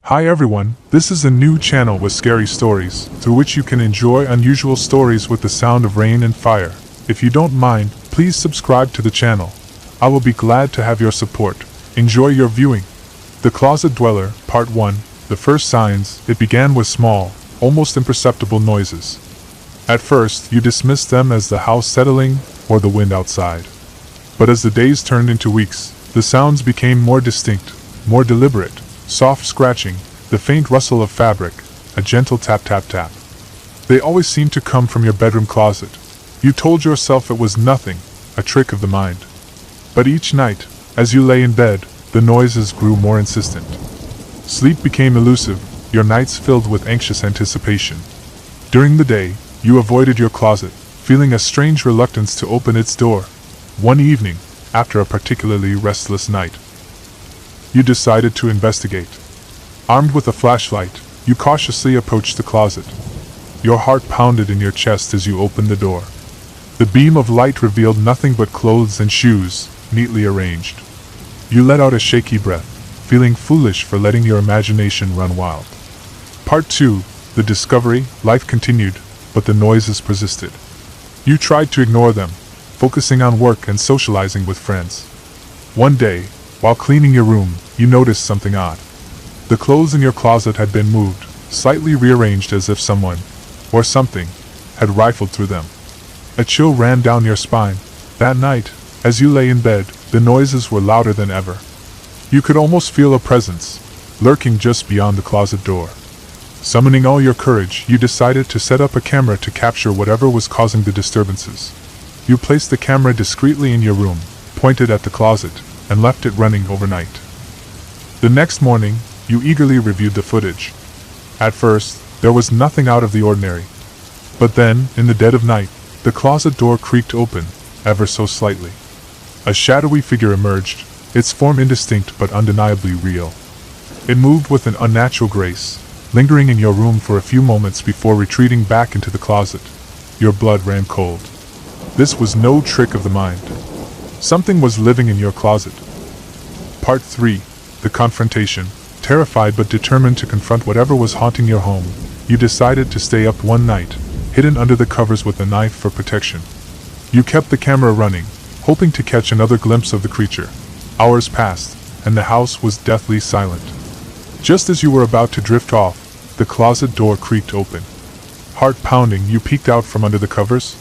Hi everyone, this is a new channel with scary stories, through which you can enjoy unusual stories with the sound of rain and fire. If you don't mind, please subscribe to the channel. I will be glad to have your support. Enjoy your viewing. The Closet Dweller, Part 1. The first signs. It began with small, almost imperceptible noises. At first, you dismissed them as the house settling or the wind outside. But as the days turned into weeks, the sounds became more distinct, more deliberate. Soft scratching, the faint rustle of fabric, a gentle tap tap tap. They always seemed to come from your bedroom closet. You told yourself it was nothing, a trick of the mind. But each night, as you lay in bed, the noises grew more insistent. Sleep became elusive, your nights filled with anxious anticipation. During the day, you avoided your closet, feeling a strange reluctance to open its door. One evening, after a particularly restless night, you decided to investigate. Armed with a flashlight, you cautiously approached the closet. Your heart pounded in your chest as you opened the door. The beam of light revealed nothing but clothes and shoes, neatly arranged. You let out a shaky breath, feeling foolish for letting your imagination run wild. Part 2. The discovery. Life continued, but the noises persisted. You tried to ignore them, focusing on work and socializing with friends. One day, while cleaning your room, you noticed something odd. The clothes in your closet had been moved, slightly rearranged as if someone, or something, had rifled through them. A chill ran down your spine. That night, as you lay in bed, the noises were louder than ever. You could almost feel a presence, lurking just beyond the closet door. Summoning all your courage, you decided to set up a camera to capture whatever was causing the disturbances. You placed the camera discreetly in your room, pointed at the closet, and left it running overnight. The next morning, you eagerly reviewed the footage. At first, there was nothing out of the ordinary. But then, in the dead of night, the closet door creaked open, ever so slightly. A shadowy figure emerged, its form indistinct but undeniably real. It moved with an unnatural grace, lingering in your room for a few moments before retreating back into the closet. Your blood ran cold. This was no trick of the mind. Something was living in your closet. Part 3. The confrontation. Terrified but determined to confront whatever was haunting your home, you decided to stay up one night, hidden under the covers with a knife for protection. You kept the camera running, hoping to catch another glimpse of the creature. Hours passed, and the house was deathly silent. Just as you were about to drift off, the closet door creaked open. Heart pounding, you peeked out from under the covers.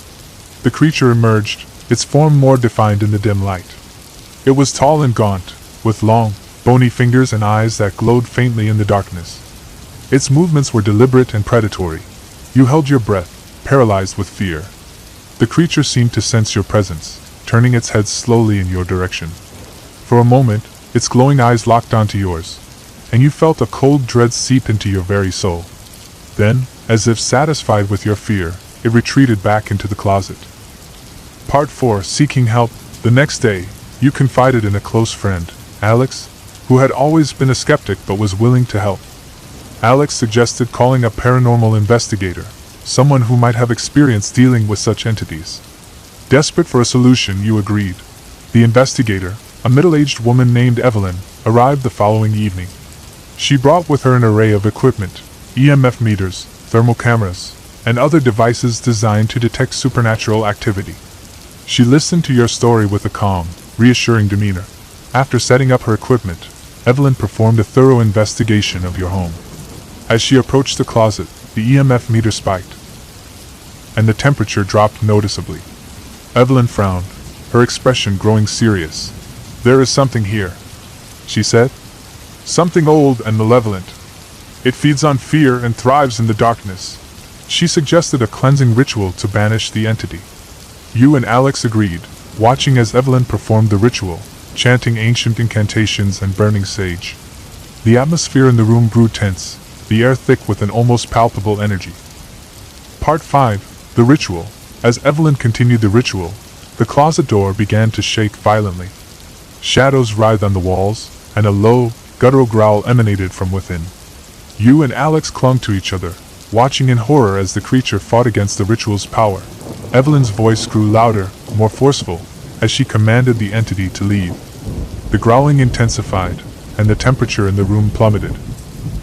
The creature emerged, its form more defined in the dim light. It was tall and gaunt, with long, bony fingers and eyes that glowed faintly in the darkness. Its movements were deliberate and predatory. You held your breath, paralyzed with fear. The creature seemed to sense your presence, turning its head slowly in your direction. For a moment, its glowing eyes locked onto yours, and you felt a cold dread seep into your very soul. Then, as if satisfied with your fear, it retreated back into the closet. Part 4. Seeking help. The next day, you confided in a close friend, Alex, who had always been a skeptic but was willing to help. Alex suggested calling a paranormal investigator, someone who might have experience dealing with such entities. Desperate for a solution, you agreed. The investigator, a middle-aged woman named Evelyn, arrived the following evening. She brought with her an array of equipment, EMF meters, thermal cameras, and other devices designed to detect supernatural activity. She listened to your story with a calm, reassuring demeanor. After setting up her equipment, Evelyn performed a thorough investigation of your home. As she approached the closet, the EMF meter spiked, and the temperature dropped noticeably. Evelyn frowned, her expression growing serious. "There is something here," she said. "Something old and malevolent. It feeds on fear and thrives in the darkness." She suggested a cleansing ritual to banish the entity. You and Alex agreed, watching as Evelyn performed the ritual, chanting ancient incantations and burning sage. The atmosphere in the room grew tense, the air thick with an almost palpable energy. Part 5. The ritual. As Evelyn continued the ritual, the closet door began to shake violently. Shadows writhed on the walls, and a low, guttural growl emanated from within. You and Alex clung to each other, watching in horror as the creature fought against the ritual's power. Evelyn's voice grew louder, more forceful, as she commanded the entity to leave. The growling intensified, and the temperature in the room plummeted.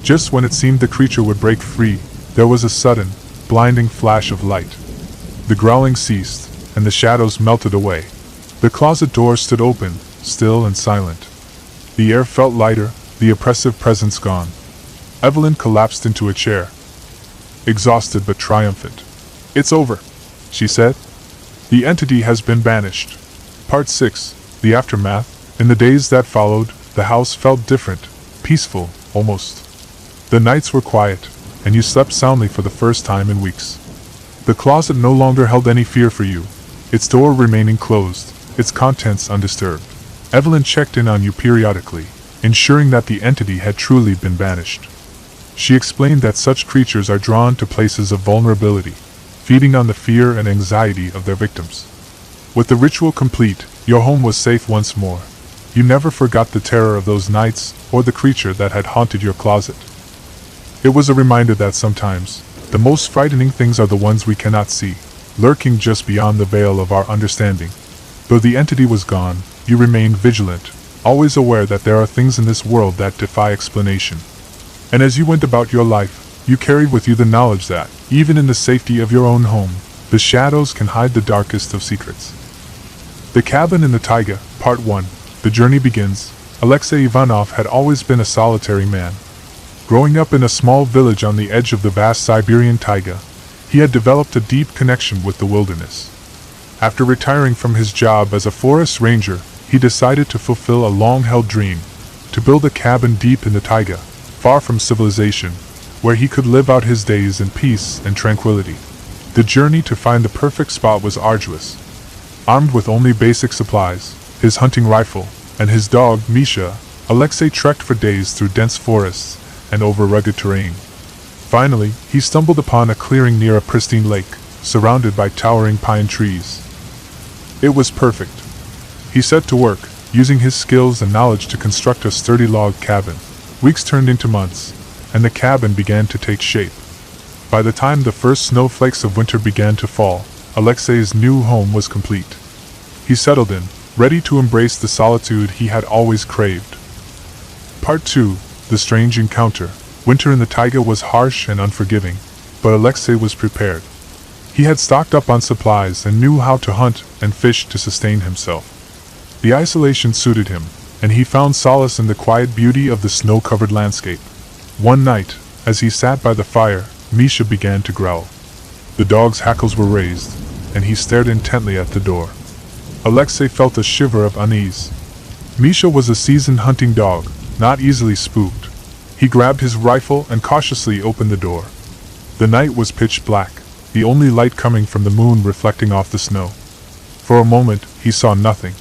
Just when it seemed the creature would break free, there was a sudden, blinding flash of light. The growling ceased, and the shadows melted away. The closet door stood open, still and silent. The air felt lighter, the oppressive presence gone. Evelyn collapsed into a chair, exhausted but triumphant. "It's over," she said. "The entity has been banished." Part 6. The Aftermath. In the days that followed, the house felt different, peaceful, almost. The nights were quiet, and you slept soundly for the first time in weeks. The closet no longer held any fear for you, its door remaining closed, its contents undisturbed. Evelyn checked in on you periodically, ensuring that the entity had truly been banished. She explained that such creatures are drawn to places of vulnerability, feeding on the fear and anxiety of their victims. With the ritual complete, your home was safe once more. You never forgot the terror of those nights or the creature that had haunted your closet. It was a reminder that sometimes, the most frightening things are the ones we cannot see, lurking just beyond the veil of our understanding. Though the entity was gone, you remained vigilant, always aware that there are things in this world that defy explanation. And as you went about your life, you carried with you the knowledge that, even in the safety of your own home, the shadows can hide the darkest of secrets. The Cabin in the Taiga, Part 1. The journey begins. Alexei Ivanov had always been a solitary man. Growing up in a small village on the edge of the vast Siberian taiga, he had developed a deep connection with the wilderness. After retiring from his job as a forest ranger, he decided to fulfill a long-held dream, to build a cabin deep in the taiga, far from civilization, where he could live out his days in peace and tranquility. The journey to find the perfect spot was arduous. Armed with only basic supplies, his hunting rifle, and his dog, Misha, Alexei trekked for days through dense forests and over rugged terrain. Finally, he stumbled upon a clearing near a pristine lake, surrounded by towering pine trees. It was perfect. He set to work, using his skills and knowledge to construct a sturdy log cabin. Weeks turned into months, and the cabin began to take shape. By the time the first snowflakes of winter began to fall, Alexei's new home was complete. He settled in, ready to embrace the solitude he had always craved. Part 2. The Strange Encounter. Winter in the taiga was harsh and unforgiving, but Alexei was prepared. He had stocked up on supplies and knew how to hunt and fish to sustain himself. The isolation suited him, and he found solace in the quiet beauty of the snow-covered landscape. One night, as he sat by the fire, Misha began to growl. The dog's hackles were raised, and he stared intently at the door. Alexei felt a shiver of unease. Misha was a seasoned hunting dog, not easily spooked. He grabbed his rifle and cautiously opened the door. The night was pitch black, the only light coming from the moon reflecting off the snow. For a moment, he saw nothing.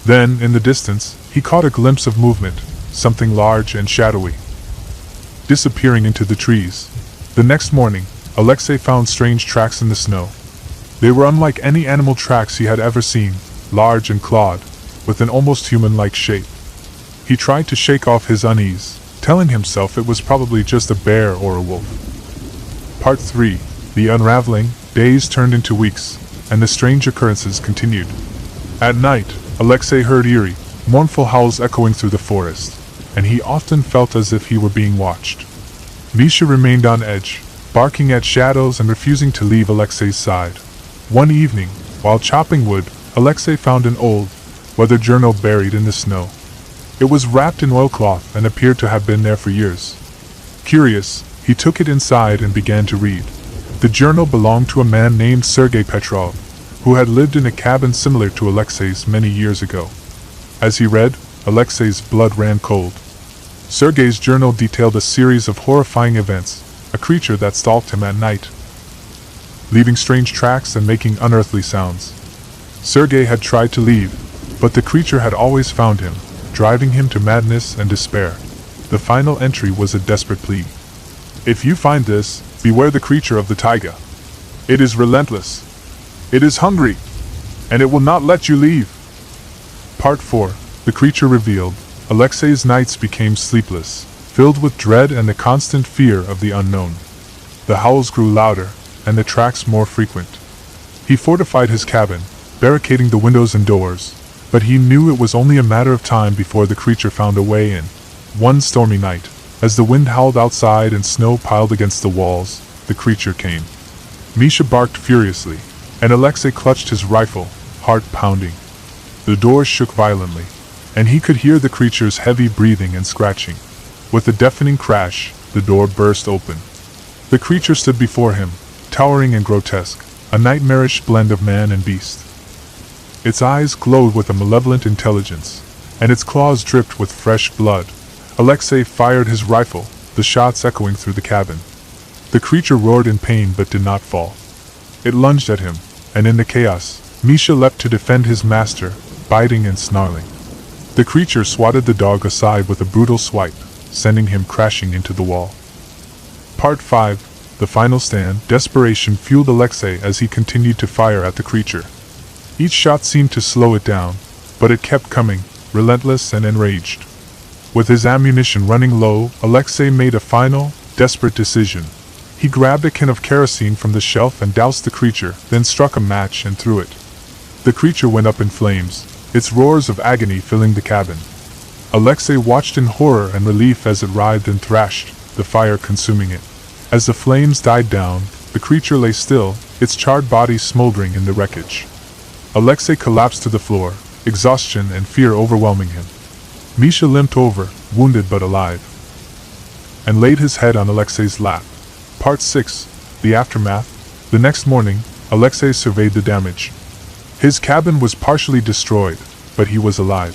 Then, in the distance, he caught a glimpse of movement, something large and shadowy, disappearing into the trees. The next morning, Alexei found strange tracks in the snow. They were unlike any animal tracks he had ever seen, large and clawed, with an almost human-like shape. He tried to shake off his unease, telling himself it was probably just a bear or a wolf. Part 3. The Unraveling. Days turned into weeks, and the strange occurrences continued. At night, Alexei heard eerie, mournful howls echoing through the forest, and he often felt as if he were being watched. Misha remained on edge, barking at shadows and refusing to leave Alexei's side. One evening, while chopping wood, Alexei found an old, weathered journal buried in the snow. It was wrapped in oilcloth and appeared to have been there for years. Curious, he took it inside and began to read. The journal belonged to a man named Sergei Petrov, who had lived in a cabin similar to Alexei's many years ago. As he read, Alexei's blood ran cold. Sergei's journal detailed a series of horrifying events, a creature that stalked him at night, leaving strange tracks and making unearthly sounds. Sergei had tried to leave, but the creature had always found him, driving him to madness and despair. The final entry was a desperate plea. If you find this, beware the creature of the taiga. It is relentless. It is hungry, and it will not let you leave. Part 4. The creature revealed. Alexei's nights became sleepless, filled with dread and the constant fear of the unknown. The howls grew louder, and the tracks more frequent. He fortified his cabin, barricading the windows and doors, but he knew it was only a matter of time before the creature found a way in. One stormy night, As the wind howled outside and snow piled against the walls, the creature came. Misha barked furiously, and Alexei clutched his rifle, heart pounding. The doors shook violently, and he could hear the creature's heavy breathing and scratching. With a deafening crash, the door burst open. The creature stood before him, towering and grotesque, a nightmarish blend of man and beast. Its eyes glowed with a malevolent intelligence, and its claws dripped with fresh blood. Alexei fired his rifle, the shots echoing through the cabin. The creature roared in pain but did not fall. It lunged at him, and in the chaos, Misha leapt to defend his master, biting and snarling. The creature swatted the dog aside with a brutal swipe, sending him crashing into the wall. Part 5. The Final Stand. Desperation fueled Alexei as he continued to fire at the creature. Each shot seemed to slow it down, but it kept coming, relentless and enraged. With his ammunition running low, Alexei made a final, desperate decision. He grabbed a can of kerosene from the shelf and doused the creature, then struck a match and threw it. The creature went up in flames, its roars of agony filling the cabin. Alexei watched in horror and relief as it writhed and thrashed, the fire consuming it. As the flames died down, the creature lay still, its charred body smoldering in the wreckage. Alexei collapsed to the floor, exhaustion and fear overwhelming him. Misha limped over, wounded but alive, and laid his head on Alexei's lap. Part 6. The Aftermath. The next morning, Alexei surveyed the damage. His cabin was partially destroyed, but he was alive.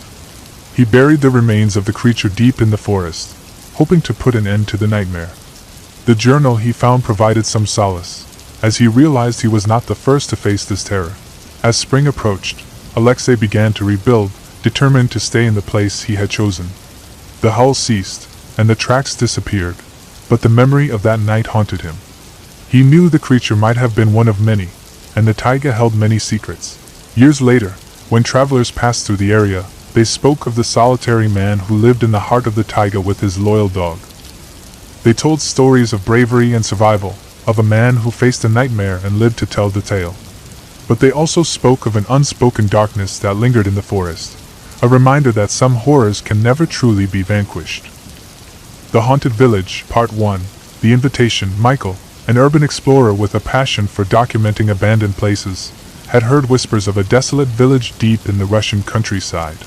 He buried the remains of the creature deep in the forest, hoping to put an end to the nightmare. The journal he found provided some solace, as he realized he was not the first to face this terror. As spring approached, Alexei began to rebuild, determined to stay in the place he had chosen. The howl ceased, and the tracks disappeared, but the memory of that night haunted him. He knew the creature might have been one of many, and the taiga held many secrets. Years later, when travelers passed through the area, they spoke of the solitary man who lived in the heart of the taiga with his loyal dog. They told stories of bravery and survival, of a man who faced a nightmare and lived to tell the tale. But they also spoke of an unspoken darkness that lingered in the forest, a reminder that some horrors can never truly be vanquished. The Haunted Village, Part 1. The Invitation. Michael, an urban explorer with a passion for documenting abandoned places, had heard whispers of a desolate village deep in the Russian countryside.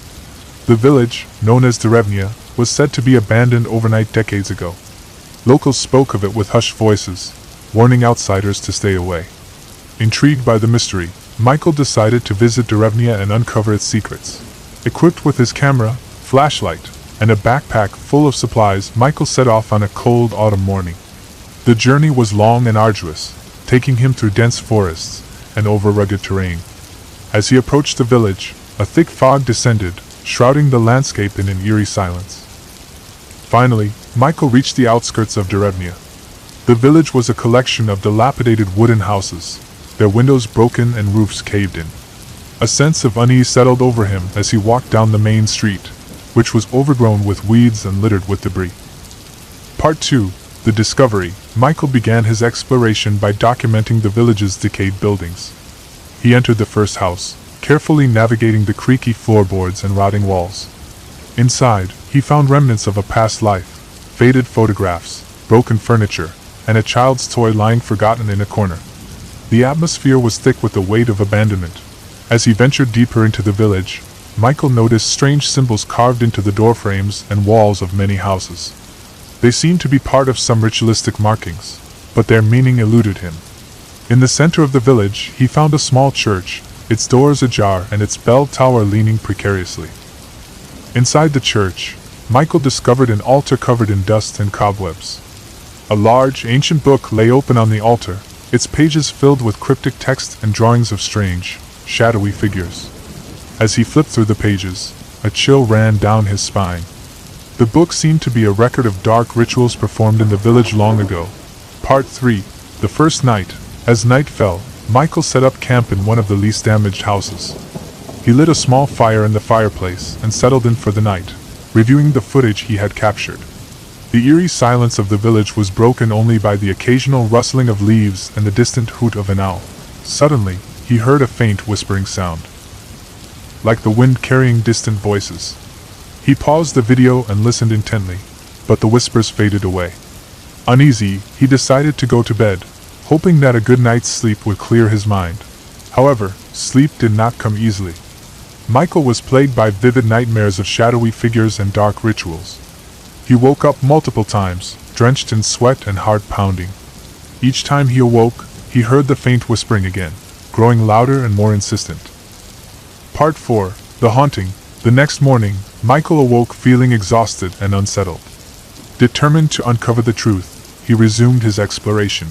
The village, known as Derevnya, was said to be abandoned overnight decades ago. Locals spoke of it with hushed voices, warning outsiders to stay away. Intrigued by the mystery, Michael decided to visit Derevnya and uncover its secrets. Equipped with his camera, flashlight, and a backpack full of supplies, Michael set off on a cold autumn morning. The journey was long and arduous, taking him through dense forests and over rugged terrain. As he approached the village, a thick fog descended, shrouding the landscape in an eerie silence. Finally, Michael reached the outskirts of Derevnya. The village was a collection of dilapidated wooden houses, their windows broken and roofs caved in. A sense of unease settled over him as he walked down the main street, which was overgrown with weeds and littered with debris. Part 2. The Discovery. Michael began his exploration by documenting the village's decayed buildings. He entered the first house, carefully navigating the creaky floorboards and rotting walls. Inside, he found remnants of a past life, faded photographs, broken furniture, and a child's toy lying forgotten in a corner. The atmosphere was thick with the weight of abandonment. As he ventured deeper into the village, Michael noticed strange symbols carved into the doorframes and walls of many houses. They seemed to be part of some ritualistic markings, but their meaning eluded him. In the center of the village, he found a small church, its doors ajar and its bell tower leaning precariously. Inside the church, Michael discovered an altar covered in dust and cobwebs. A large, ancient book lay open on the altar, its pages filled with cryptic text and drawings of strange, shadowy figures. As he flipped through the pages, a chill ran down his spine. The book seemed to be a record of dark rituals performed in the village long ago. Part 3. The First Night. As night fell, Michael set up camp in one of the least damaged houses. He lit a small fire in the fireplace and settled in for the night, reviewing the footage he had captured. The eerie silence of the village was broken only by the occasional rustling of leaves and the distant hoot of an owl. Suddenly, he heard a faint whispering sound, like the wind carrying distant voices. He paused the video and listened intently. but the whispers faded away. Uneasy, he decided to go to bed, hoping that a good night's sleep would clear his mind. However, sleep did not come easily. Michael was plagued by vivid nightmares of shadowy figures and dark rituals. He woke up multiple times, drenched in sweat and heart pounding. Each time he awoke, he heard the faint whispering again, growing louder and more insistent. Part 4. The Haunting. The next morning, Michael awoke feeling exhausted and unsettled. Determined to uncover the truth, he resumed his exploration.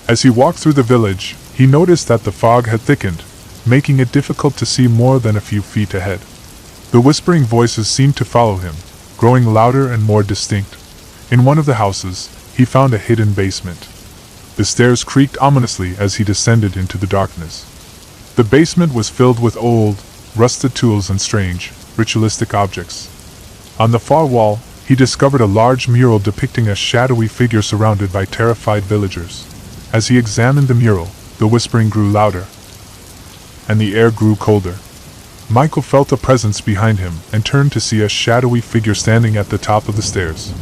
As he walked through the village, he noticed that the fog had thickened, making it difficult to see more than a few feet ahead. The whispering voices seemed to follow him, growing louder and more distinct. In one of the houses, he found a hidden basement. The stairs creaked ominously as he descended into the darkness. The basement was filled with old, rusted tools and strange, ritualistic objects. On the far wall, he discovered a large mural depicting a shadowy figure surrounded by terrified villagers. As he examined the mural, the whispering grew louder, and the air grew colder. Michael felt a presence behind him and turned to see a shadowy figure standing at the top of the stairs.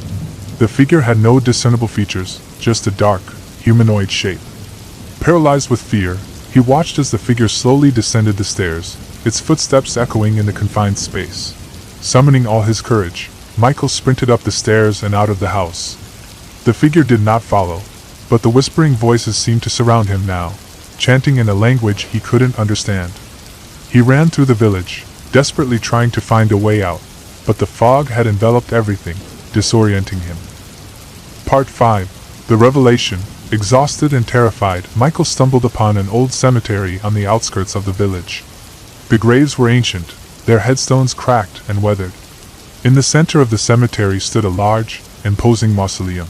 The figure had no discernible features, just a dark, humanoid shape. Paralyzed with fear, he watched as the figure slowly descended the stairs, its footsteps echoing in the confined space. Summoning all his courage, Michael sprinted up the stairs and out of the house. The figure did not follow, but the whispering voices seemed to surround him now, chanting in a language he couldn't understand. He ran through the village, desperately trying to find a way out, but the fog had enveloped everything, disorienting him. Part 5. The Revelation. Exhausted and terrified, Michael stumbled upon an old cemetery on the outskirts of the village. The graves were ancient, their headstones cracked and weathered. In the center of the cemetery stood a large, imposing mausoleum.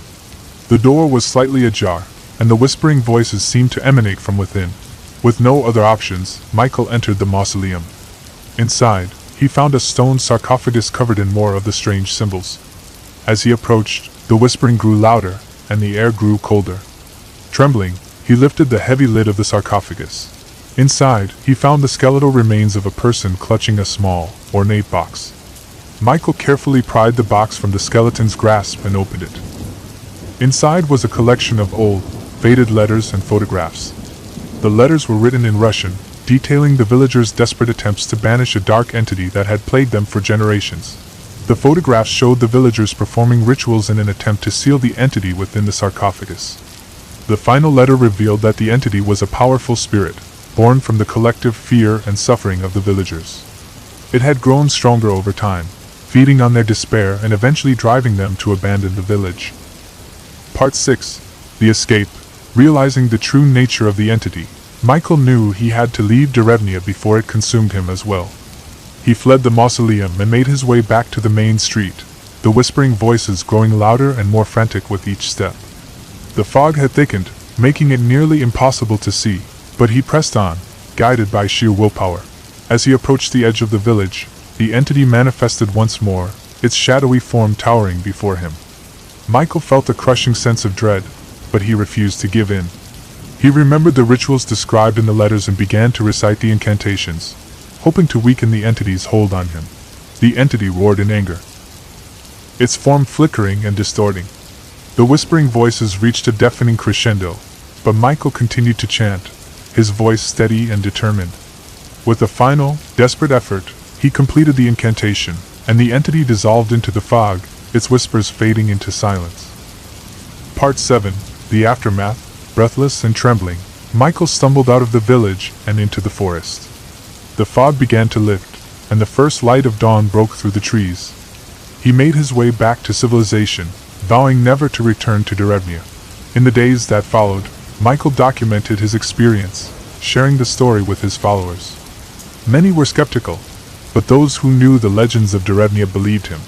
The door was slightly ajar, and the whispering voices seemed to emanate from within. With no other options, Michael entered the mausoleum. Inside, he found a stone sarcophagus covered in more of the strange symbols. As he approached, the whispering grew louder, and the air grew colder. Trembling, he lifted the heavy lid of the sarcophagus. Inside, he found the skeletal remains of a person clutching a small, ornate box. Michael carefully pried the box from the skeleton's grasp and opened it. Inside was a collection of old, faded letters and photographs. The letters were written in Russian, detailing the villagers' desperate attempts to banish a dark entity that had plagued them for generations. The photographs showed the villagers performing rituals in an attempt to seal the entity within the sarcophagus. The final letter revealed that the entity was a powerful spirit, born from the collective fear and suffering of the villagers. It had grown stronger over time, feeding on their despair and eventually driving them to abandon the village. Part 6. The Escape. Realizing the true nature of the entity, Michael knew he had to leave Derevnia before it consumed him as well. He fled the mausoleum and made his way back to the main street, the whispering voices growing louder and more frantic with each step. The fog had thickened, making it nearly impossible to see, but he pressed on, guided by sheer willpower. As he approached the edge of the village, the entity manifested once more, its shadowy form towering before him. Michael felt a crushing sense of dread, but he refused to give in. He remembered the rituals described in the letters and began to recite the incantations, hoping to weaken the entity's hold on him. The entity roared in anger, its form flickering and distorting. The whispering voices reached a deafening crescendo, but Michael continued to chant, his voice steady and determined. With a final, desperate effort, he completed the incantation, and the entity dissolved into the fog, its whispers fading into silence. Part 7. The Aftermath. Breathless and trembling, Michael stumbled out of the village and into the forest. The fog began to lift, and the first light of dawn broke through the trees. He made his way back to civilization, vowing never to return to Derevnia. In the days that followed, Michael documented his experience, sharing the story with his followers. Many were skeptical, but those who knew the legends of Derevnia believed him.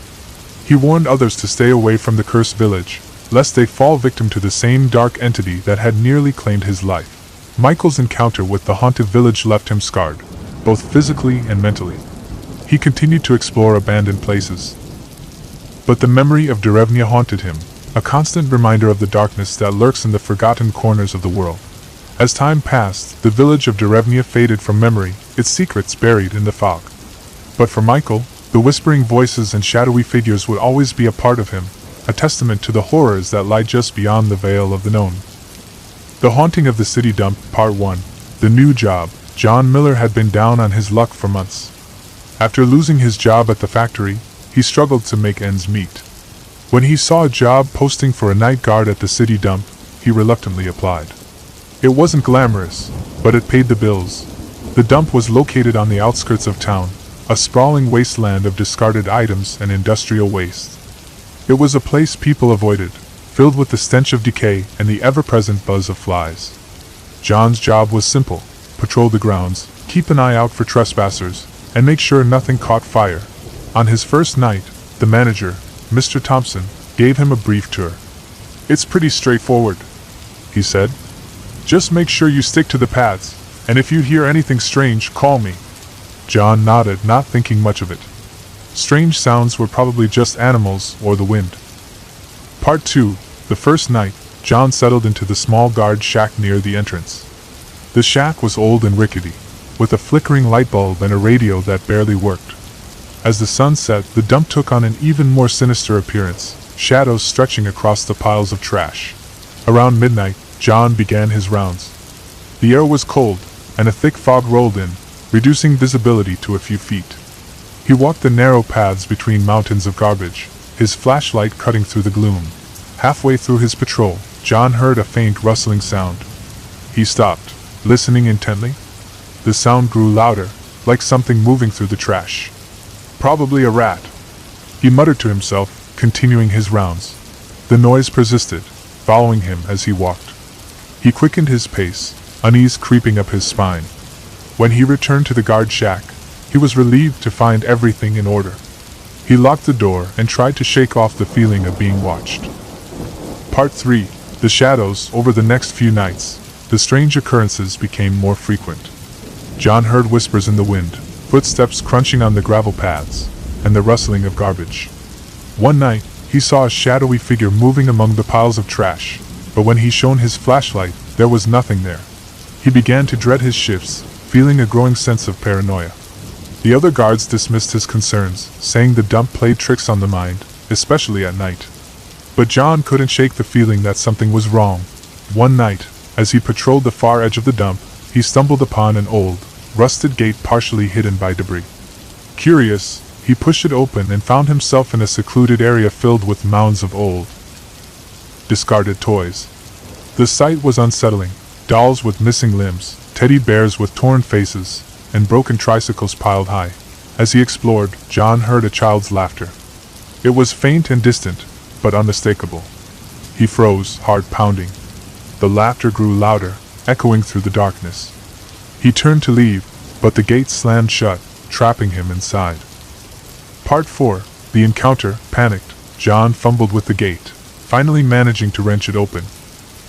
He warned others to stay away from the cursed village, lest they fall victim to the same dark entity that had nearly claimed his life. Michael's encounter with the haunted village left him scarred, both physically and mentally. He continued to explore abandoned places, but the memory of Derevnia haunted him, a constant reminder of the darkness that lurks in the forgotten corners of the world. As time passed, the village of Derevnia faded from memory, its secrets buried in the fog. But for Michael, the whispering voices and shadowy figures would always be a part of him, a testament to the horrors that lie just beyond the veil of the known. The Haunting of the City Dump, Part 1. The new job. John Miller had been down on his luck for months. After losing his job at the factory, he struggled to make ends meet. When he saw a job posting for a night guard at the city dump, he reluctantly applied. It wasn't glamorous, but it paid the bills. The dump was located on the outskirts of town, a sprawling wasteland of discarded items and industrial waste. It was a place people avoided, filled with the stench of decay and the ever-present buzz of flies. John's job was simple: patrol the grounds, keep an eye out for trespassers, and make sure nothing caught fire. On his first night, the manager, Mr. Thompson, gave him a brief tour. "It's pretty straightforward," he said. "Just make sure you stick to the paths, and if you hear anything strange, call me." John nodded, not thinking much of it. Strange sounds were probably just animals or the wind. Part 2. The first night, John settled into the small guard shack near the entrance. The shack was old and rickety, with a flickering light bulb and a radio that barely worked. As the sun set, the dump took on an even more sinister appearance, shadows stretching across the piles of trash. Around midnight, John began his rounds. The air was cold, and a thick fog rolled in, reducing visibility to a few feet. He walked the narrow paths between mountains of garbage, his flashlight cutting through the gloom. Halfway through his patrol, John heard a faint rustling sound. He stopped, listening intently. The sound grew louder, like something moving through the trash. "Probably a rat," he muttered to himself, continuing his rounds. The noise persisted, following him as he walked. He quickened his pace, unease creeping up his spine. When he returned to the guard shack, he was relieved to find everything in order. He locked the door and tried to shake off the feeling of being watched. Part 3. The shadows. Over the next few nights, the strange occurrences became more frequent. John heard whispers in the wind, footsteps crunching on the gravel paths, and the rustling of garbage. One night, he saw a shadowy figure moving among the piles of trash, but when he shone his flashlight, there was nothing there. He began to dread his shifts, feeling a growing sense of paranoia. The other guards dismissed his concerns, saying the dump played tricks on the mind, especially at night. But John couldn't shake the feeling that something was wrong. One night, as he patrolled the far edge of the dump, he stumbled upon an old, rusted gate partially hidden by debris. Curious, he pushed it open and found himself in a secluded area filled with mounds of old, discarded toys. The sight was unsettling: dolls with missing limbs, teddy bears with torn faces, and broken tricycles piled high. As he explored, John heard a child's laughter. It was faint and distant, but unmistakable. He froze, heart pounding. The laughter grew louder, echoing through the darkness. He turned to leave, but the gate slammed shut, trapping him inside. Part 4. The encounter. Panicked, John fumbled with the gate, finally managing to wrench it open.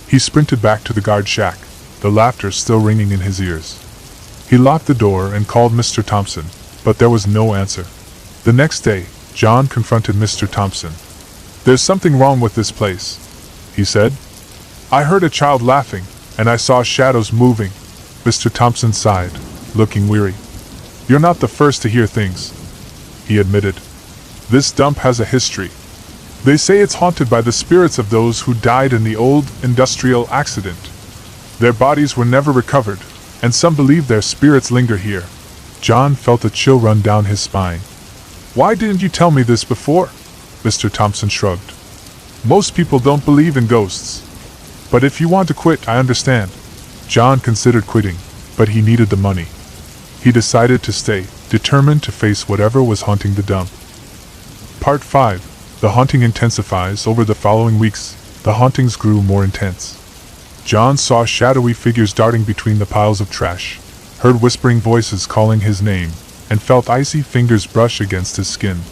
He sprinted back to the guard shack, the laughter still ringing in his ears. He locked the door and called Mr. Thompson, but there was no answer. The next day, John confronted Mr. Thompson. "There's something wrong with this place," he said. "I heard a child laughing, and I saw shadows moving." Mr. Thompson sighed, looking weary. "You're not the first to hear things," he admitted. "This dump has a history. They say it's haunted by the spirits of those who died in the old industrial accident. Their bodies were never recovered, and some believe their spirits linger here." John felt a chill run down his spine. "Why didn't you tell me this before?" Mr. Thompson shrugged. "Most people don't believe in ghosts. But if you want to quit, I understand." John considered quitting, but he needed the money. He decided to stay, determined to face whatever was haunting the dump. Part 5. The haunting intensifies. Over the following weeks, the hauntings grew more intense. John saw shadowy figures darting between the piles of trash, heard whispering voices calling his name, and felt icy fingers brush against his skin.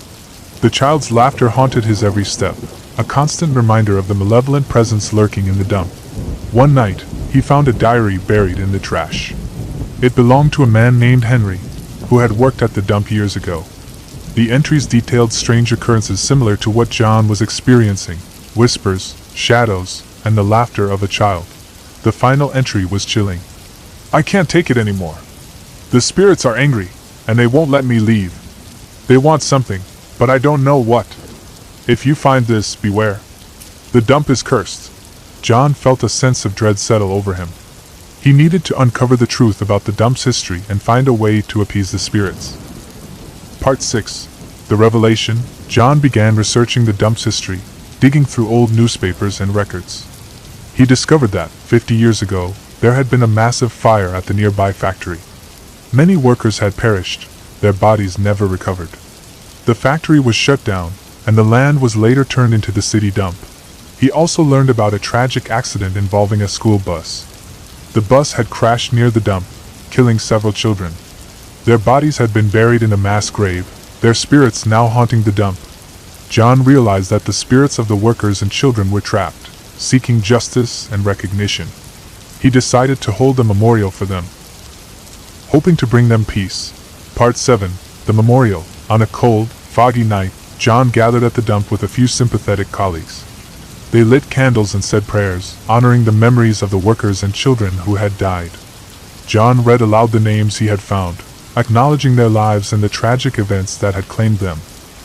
The child's laughter haunted his every step, a constant reminder of the malevolent presence lurking in the dump. One night, he found a diary buried in the trash. It belonged to a man named Henry, who had worked at the dump years ago. The entries detailed strange occurrences similar to what John was experiencing: whispers, shadows, and the laughter of a child. The final entry was chilling. "I can't take it anymore. The spirits are angry, and they won't let me leave. They want something, but I don't know what." If you find this, beware. The dump is cursed. John felt a sense of dread settle over him. He needed to uncover the truth about the dump's history and find a way to appease the spirits. Part 6. The Revelation. John began researching the dump's history, digging through old newspapers and records. He discovered that, 50 years ago, there had been a massive fire at the nearby factory. Many workers had perished, their bodies never recovered. The factory was shut down, and the land was later turned into the city dump. He also learned about a tragic accident involving a school bus. The bus had crashed near the dump, killing several children. Their bodies had been buried in a mass grave, their spirits now haunting the dump. John realized that the spirits of the workers and children were trapped, seeking justice and recognition. He decided to hold a memorial for them, hoping to bring them peace. Part 7. The Memorial. On a cold, foggy night, John gathered at the dump with a few sympathetic colleagues. They lit candles and said prayers, honoring the memories of the workers and children who had died. John read aloud the names he had found, acknowledging their lives and the tragic events that had claimed them.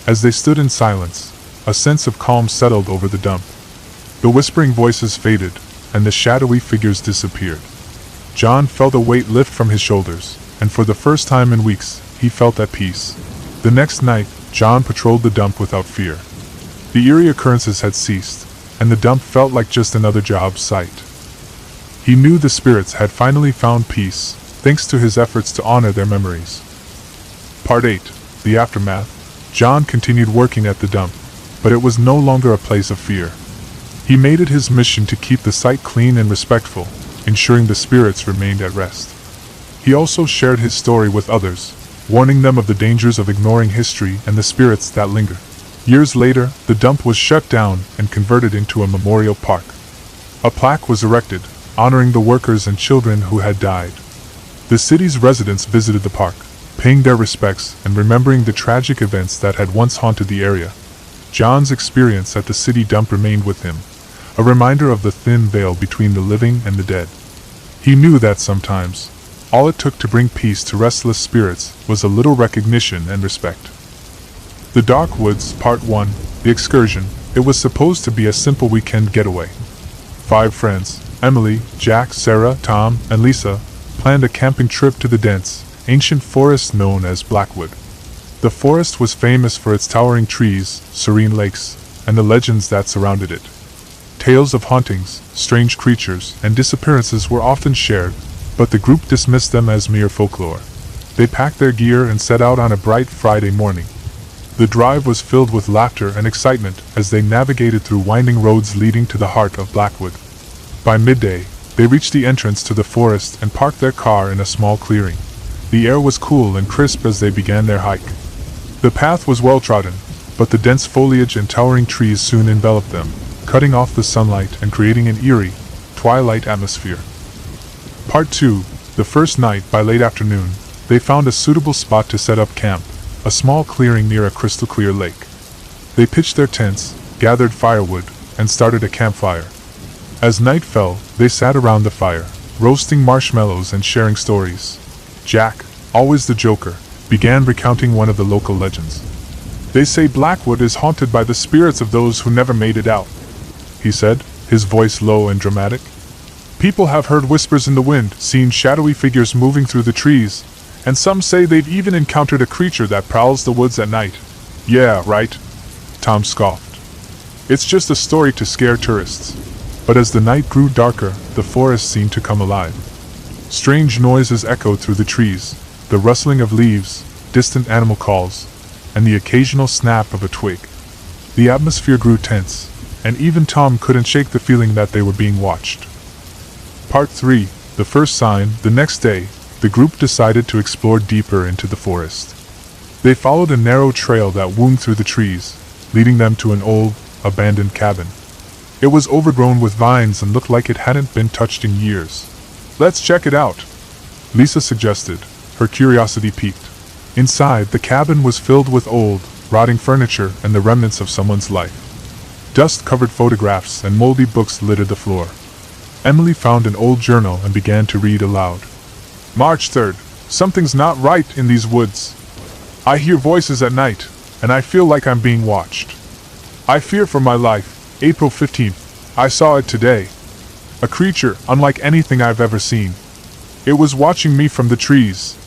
As they stood in silence, a sense of calm settled over the dump. The whispering voices faded, and the shadowy figures disappeared. John felt a weight lift from his shoulders, and for the first time in weeks, he felt at peace. The next night, John patrolled the dump without fear. The eerie occurrences had ceased, and the dump felt like just another job site. He knew the spirits had finally found peace, thanks to his efforts to honor their memories. Part 8. The Aftermath. John continued working at the dump, but it was no longer a place of fear. He made it his mission to keep the site clean and respectful, ensuring the spirits remained at rest. He also shared his story with others, warning them of the dangers of ignoring history and the spirits that linger. Years later, the dump was shut down and converted into a memorial park. A plaque was erected, honoring the workers and children who had died. The city's residents visited the park, paying their respects and remembering the tragic events that had once haunted the area. John's experience at the city dump remained with him, a reminder of the thin veil between the living and the dead. He knew that sometimes, all it took to bring peace to restless spirits was a little recognition and respect. The Dark Woods. Part 1. The Excursion. It was supposed to be a simple weekend getaway. 5 friends, Emily, Jack, Sarah, Tom, and Lisa, planned a camping trip to the dense, ancient forest known as Blackwood. The forest was famous for its towering trees, serene lakes, and the legends that surrounded it. Tales of hauntings, strange creatures, and disappearances were often shared, but the group dismissed them as mere folklore. They packed their gear and set out on a bright Friday morning. The drive was filled with laughter and excitement as they navigated through winding roads leading to the heart of Blackwood. By midday, they reached the entrance to the forest and parked their car in a small clearing. The air was cool and crisp as they began their hike. The path was well trodden, but the dense foliage and towering trees soon enveloped them, cutting off the sunlight and creating an eerie, twilight atmosphere. Part 2. The first night. By late afternoon, they found a suitable spot to set up camp, a small clearing near a crystal-clear lake. They pitched their tents, gathered firewood, and started a campfire. As night fell, they sat around the fire, roasting marshmallows and sharing stories. Jack, always the joker, began recounting one of the local legends. "They say Blackwood is haunted by the spirits of those who never made it out," he said, his voice low and dramatic. "People have heard whispers in the wind, seen shadowy figures moving through the trees, and some say they've even encountered a creature that prowls the woods at night." "Yeah, right," Tom scoffed. "It's just a story to scare tourists." But as the night grew darker, the forest seemed to come alive. Strange noises echoed through the trees, the rustling of leaves, distant animal calls, and the occasional snap of a twig. The atmosphere grew tense, and even Tom couldn't shake the feeling that they were being watched. Part 3. The First Sign. The next day, the group decided to explore deeper into the forest. They followed a narrow trail that wound through the trees, leading them to an old, abandoned cabin. It was overgrown with vines and looked like it hadn't been touched in years. "Let's check it out," Lisa suggested, her curiosity piqued. Inside, the cabin was filled with old, rotting furniture and the remnants of someone's life. Dust-covered photographs and moldy books littered the floor. Emily found an old journal and began to read aloud. "March 3rd. Something's not right in these woods. I hear voices at night, and I feel like I'm being watched. I fear for my life. April 15th. I saw it today. A creature unlike anything I've ever seen. It was watching me from the trees.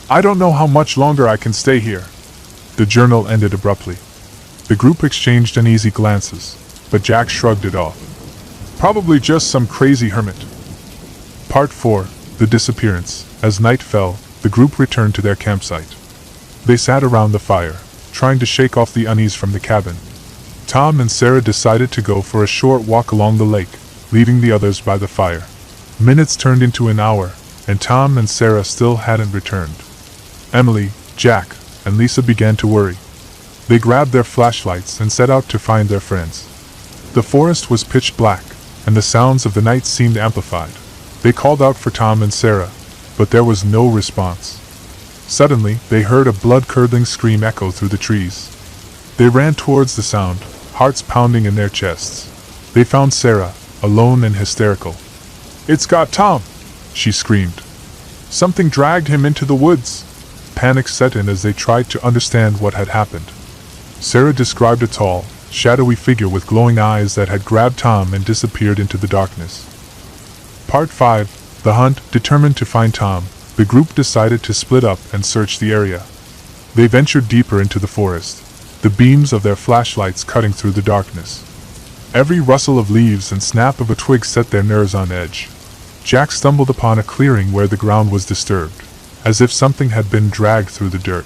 I don't know how much longer I can stay here. The journal ended abruptly. The group exchanged uneasy glances, but Jack shrugged it off. Probably just some crazy hermit. Part 4. The Disappearance. As night fell, the group returned to their campsite. They sat around the fire, trying to shake off the unease from the cabin. Tom and Sarah decided to go for a short walk along the lake, leaving the others by the fire. Minutes turned into an hour, and Tom and Sarah still hadn't returned. Emily, Jack, and Lisa began to worry. They grabbed their flashlights and set out to find their friends. The forest was pitch black, and the sounds of the night seemed amplified. They called out for Tom and Sarah, but there was no response. Suddenly, they heard a blood-curdling scream echo through the trees. They ran towards the sound, hearts pounding in their chests. They found Sarah, alone and hysterical. "It's got Tom!" she screamed. "Something dragged him into the woods." Panic set in as they tried to understand what had happened. Sarah described a tall, shadowy figure with glowing eyes that had grabbed Tom and disappeared into the darkness. Part 5. The Hunt. Determined to find Tom, the group decided to split up and search the area. They ventured deeper into the forest, the beams of their flashlights cutting through the darkness. Every rustle of leaves and snap of a twig set their nerves on edge. Jack stumbled upon a clearing where the ground was disturbed, as if something had been dragged through the dirt.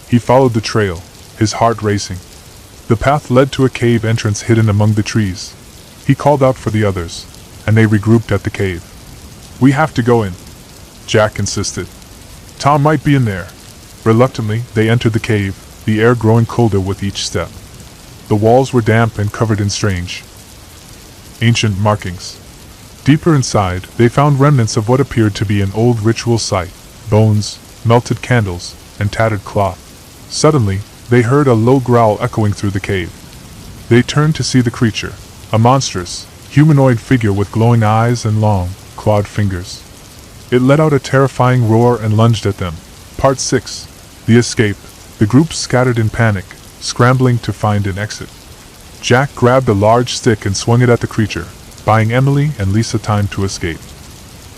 He followed the trail, his heart racing. The path led to a cave entrance hidden among the trees. He called out for the others, and they regrouped at the cave. "We have to go in," Jack insisted. "Tom might be in there." Reluctantly, they entered the cave, the air growing colder with each step. The walls were damp and covered in strange, ancient markings. Deeper inside, they found remnants of what appeared to be an old ritual site: bones, melted candles, and tattered cloth. Suddenly, they heard a low growl echoing through the cave. They turned to see the creature, a monstrous, humanoid figure with glowing eyes and long, clawed fingers. It let out a terrifying roar and lunged at them. Part 6. The Escape. The group scattered in panic, scrambling to find an exit. Jack grabbed a large stick and swung it at the creature, buying Emily and Lisa time to escape.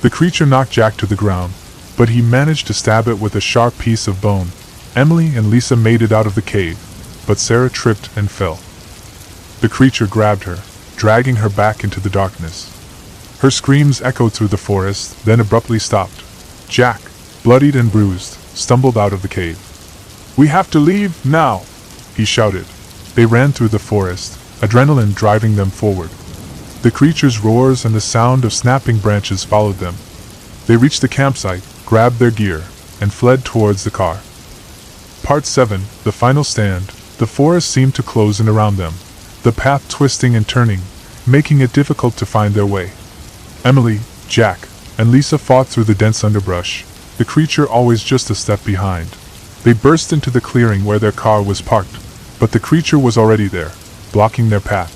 The creature knocked Jack to the ground, but he managed to stab it with a sharp piece of bone. Emily and Lisa made it out of the cave, but Sarah tripped and fell. The creature grabbed her, dragging her back into the darkness. Her screams echoed through the forest, then abruptly stopped. Jack, bloodied and bruised, stumbled out of the cave. "We have to leave, now!" he shouted. They ran through the forest, adrenaline driving them forward. The creature's roars and the sound of snapping branches followed them. They reached the campsite, grabbed their gear, and fled towards the car. Part 7. The Final Stand. The forest seemed to close in around them, the path twisting and turning, making it difficult to find their way. Emily, Jack, and Lisa fought through the dense underbrush, the creature always just a step behind. They burst into the clearing where their car was parked, but the creature was already there, blocking their path.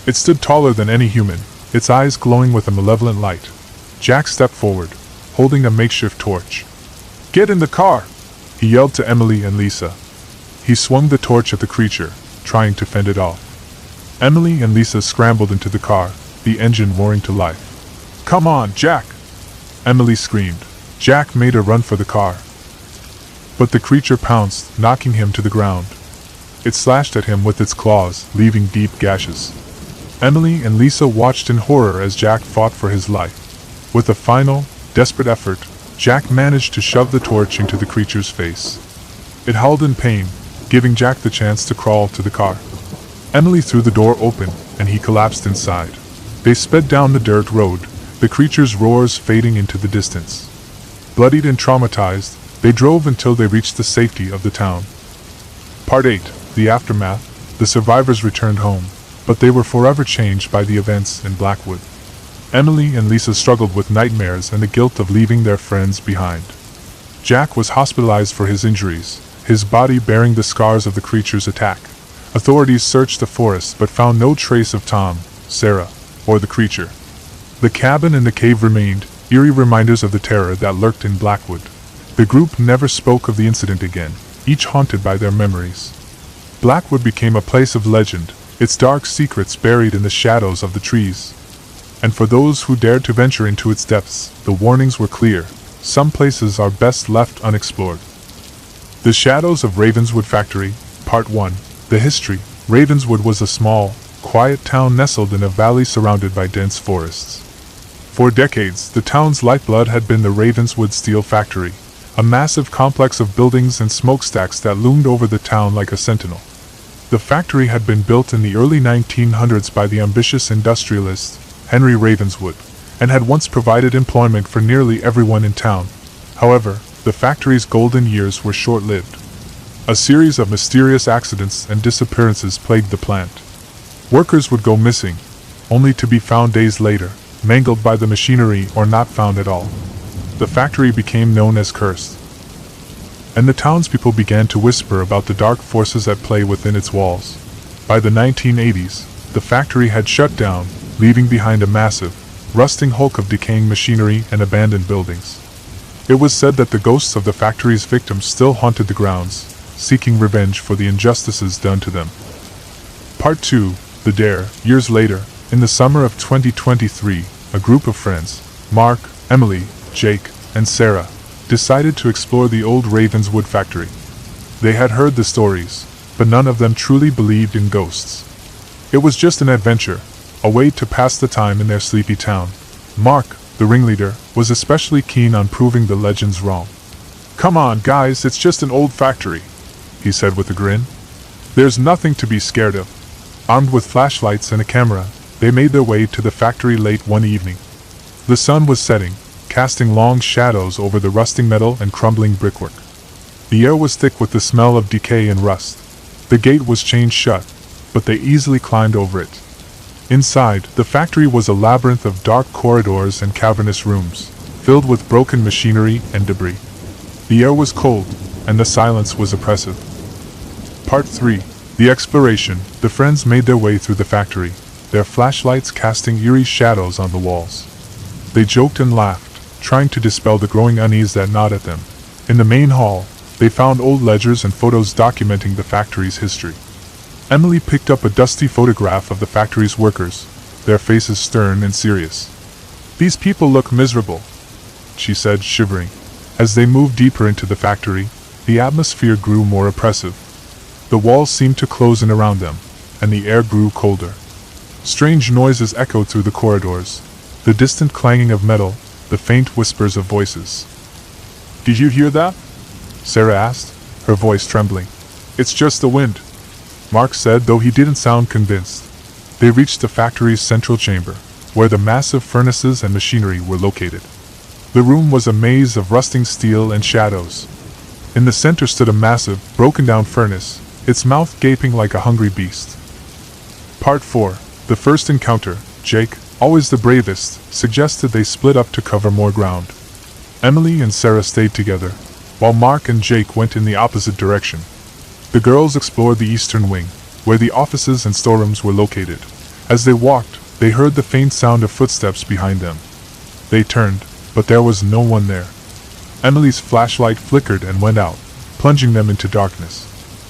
It stood taller than any human, its eyes glowing with a malevolent light. Jack stepped forward, holding a makeshift torch. "Get in the car!" he yelled to Emily and Lisa. He swung the torch at the creature, trying to fend it off. Emily and Lisa scrambled into the car, the engine roaring to life. "Come on, Jack!" Emily screamed. Jack made a run for the car, but the creature pounced, knocking him to the ground. It slashed at him with its claws, leaving deep gashes. Emily and Lisa watched in horror as Jack fought for his life. With a final, desperate effort, Jack managed to shove the torch into the creature's face. It howled in pain, giving Jack the chance to crawl to the car. Emily threw the door open, and he collapsed inside. They sped down the dirt road, the creature's roars fading into the distance. Bloodied and traumatized, they drove until they reached the safety of the town. Part 8. The Aftermath. The survivors returned home, but they were forever changed by the events in Blackwood. Emily and Lisa struggled with nightmares and the guilt of leaving their friends behind. Jack was hospitalized for his injuries, his body bearing the scars of the creature's attack. Authorities searched the forest but found no trace of Tom, Sarah, or the creature. The cabin and the cave remained, eerie reminders of the terror that lurked in Blackwood. The group never spoke of the incident again, each haunted by their memories. Blackwood became a place of legend, its dark secrets buried in the shadows of the trees. And for those who dared to venture into its depths, the warnings were clear. Some places are best left unexplored. The Shadows of Ravenswood Factory, Part 1. The history. Ravenswood was a small, quiet town nestled in a valley surrounded by dense forests. For decades, the town's lifeblood had been the Ravenswood Steel Factory, a massive complex of buildings and smokestacks that loomed over the town like a sentinel. The factory had been built in the early 1900s by the ambitious industrialist, Henry Ravenswood, and had once provided employment for nearly everyone in town. However, the factory's golden years were short-lived. A series of mysterious accidents and disappearances plagued the plant. Workers would go missing, only to be found days later, mangled by the machinery or not found at all. The factory became known as cursed. And the townspeople began to whisper about the dark forces at play within its walls. By the 1980s, the factory had shut down, leaving behind a massive, rusting hulk of decaying machinery and abandoned buildings. It was said that the ghosts of the factory's victims still haunted the grounds, seeking revenge for the injustices done to them. Part 2. The Dare. Years later, in the summer of 2023, a group of friends, Mark, Emily, Jake, and Sarah, decided to explore the old Ravenswood factory. They had heard the stories, but none of them truly believed in ghosts. It was just an adventure, a way to pass the time in their sleepy town. Mark, the ringleader, was especially keen on proving the legends wrong. "Come on, guys, it's just an old factory," he said with a grin. "There's nothing to be scared of." Armed with flashlights and a camera, they made their way to the factory late one evening. The sun was setting, casting long shadows over the rusting metal and crumbling brickwork. The air was thick with the smell of decay and rust. The gate was chained shut, but they easily climbed over it. Inside, the factory was a labyrinth of dark corridors and cavernous rooms, filled with broken machinery and debris. The air was cold, and the silence was oppressive. Part 3. The Exploration. The friends made their way through the factory, their flashlights casting eerie shadows on the walls. They joked and laughed, trying to dispel the growing unease that gnawed at them. In the main hall, they found old ledgers and photos documenting the factory's history. Emily picked up a dusty photograph of the factory's workers, their faces stern and serious. "These people look miserable," she said, shivering. As they moved deeper into the factory, the atmosphere grew more oppressive. The walls seemed to close in around them, and the air grew colder. Strange noises echoed through the corridors, the distant clanging of metal, the faint whispers of voices. "Did you hear that?" Sarah asked, her voice trembling. "It's just the wind," Mark said, though he didn't sound convinced. They reached the factory's central chamber, where the massive furnaces and machinery were located. The room was a maze of rusting steel and shadows. In the center stood a massive, broken-down furnace, its mouth gaping like a hungry beast. Part 4. The First Encounter. Jake, always the bravest, suggested they split up to cover more ground. Emily and Sarah stayed together, while Mark and Jake went in the opposite direction. The girls explored the eastern wing, where the offices and storerooms were located. As they walked, they heard the faint sound of footsteps behind them. They turned, but there was no one there. Emily's flashlight flickered and went out, plunging them into darkness.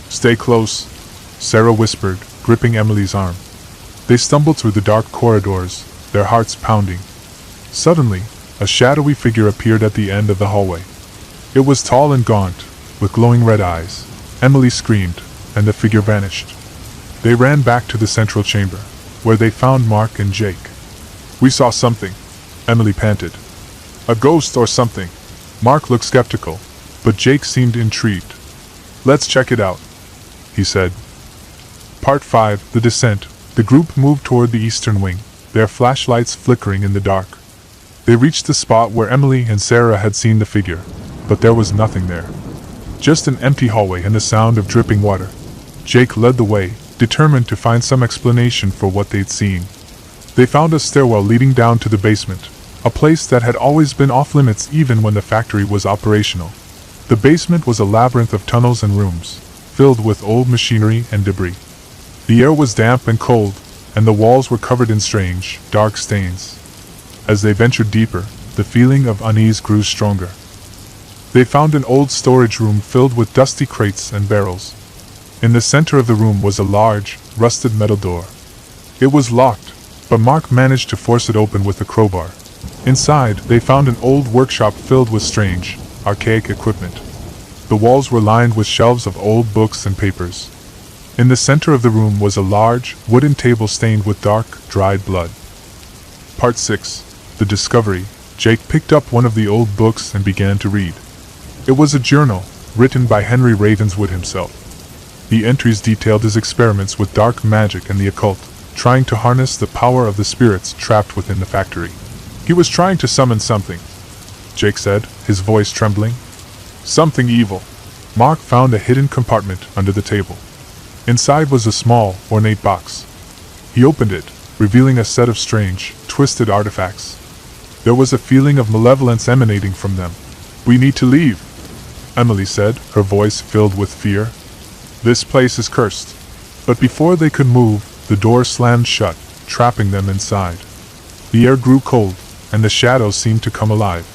"Stay close," Sarah whispered, gripping Emily's arm. They stumbled through the dark corridors, their hearts pounding. Suddenly, a shadowy figure appeared at the end of the hallway. It was tall and gaunt, with glowing red eyes. Emily screamed, and the figure vanished. They ran back to the central chamber, where they found Mark and Jake. "We saw something," Emily panted. "A ghost or something." Mark looked skeptical, but Jake seemed intrigued. "Let's check it out," he said. Part 5. The Descent. The group moved toward the eastern wing, their flashlights flickering in the dark. They reached the spot where Emily and Sarah had seen the figure, but there was nothing there. Just an empty hallway and the sound of dripping water. Jake led the way, determined to find some explanation for what they'd seen. They found a stairwell leading down to the basement, a place that had always been off-limits even when the factory was operational. The basement was a labyrinth of tunnels and rooms, filled with old machinery and debris. The air was damp and cold, and the walls were covered in strange, dark stains. As they ventured deeper, the feeling of unease grew stronger. They found an old storage room filled with dusty crates and barrels. In the center of the room was a large, rusted metal door. It was locked, but Mark managed to force it open with a crowbar. Inside, they found an old workshop filled with strange, archaic equipment. The walls were lined with shelves of old books and papers. In the center of the room was a large, wooden table stained with dark, dried blood. Part 6. The Discovery. Jake picked up one of the old books and began to read. It was a journal, written by Henry Ravenswood himself. The entries detailed his experiments with dark magic and the occult, trying to harness the power of the spirits trapped within the factory. He was trying to summon something, Jake said, his voice trembling. Something evil. Mark found a hidden compartment under the table. Inside was a small, ornate box. He opened it, revealing a set of strange, twisted artifacts. There was a feeling of malevolence emanating from them. "We need to leave," Emily said, her voice filled with fear. "This place is cursed." But before they could move, the door slammed shut, trapping them inside. The air grew cold, and the shadows seemed to come alive.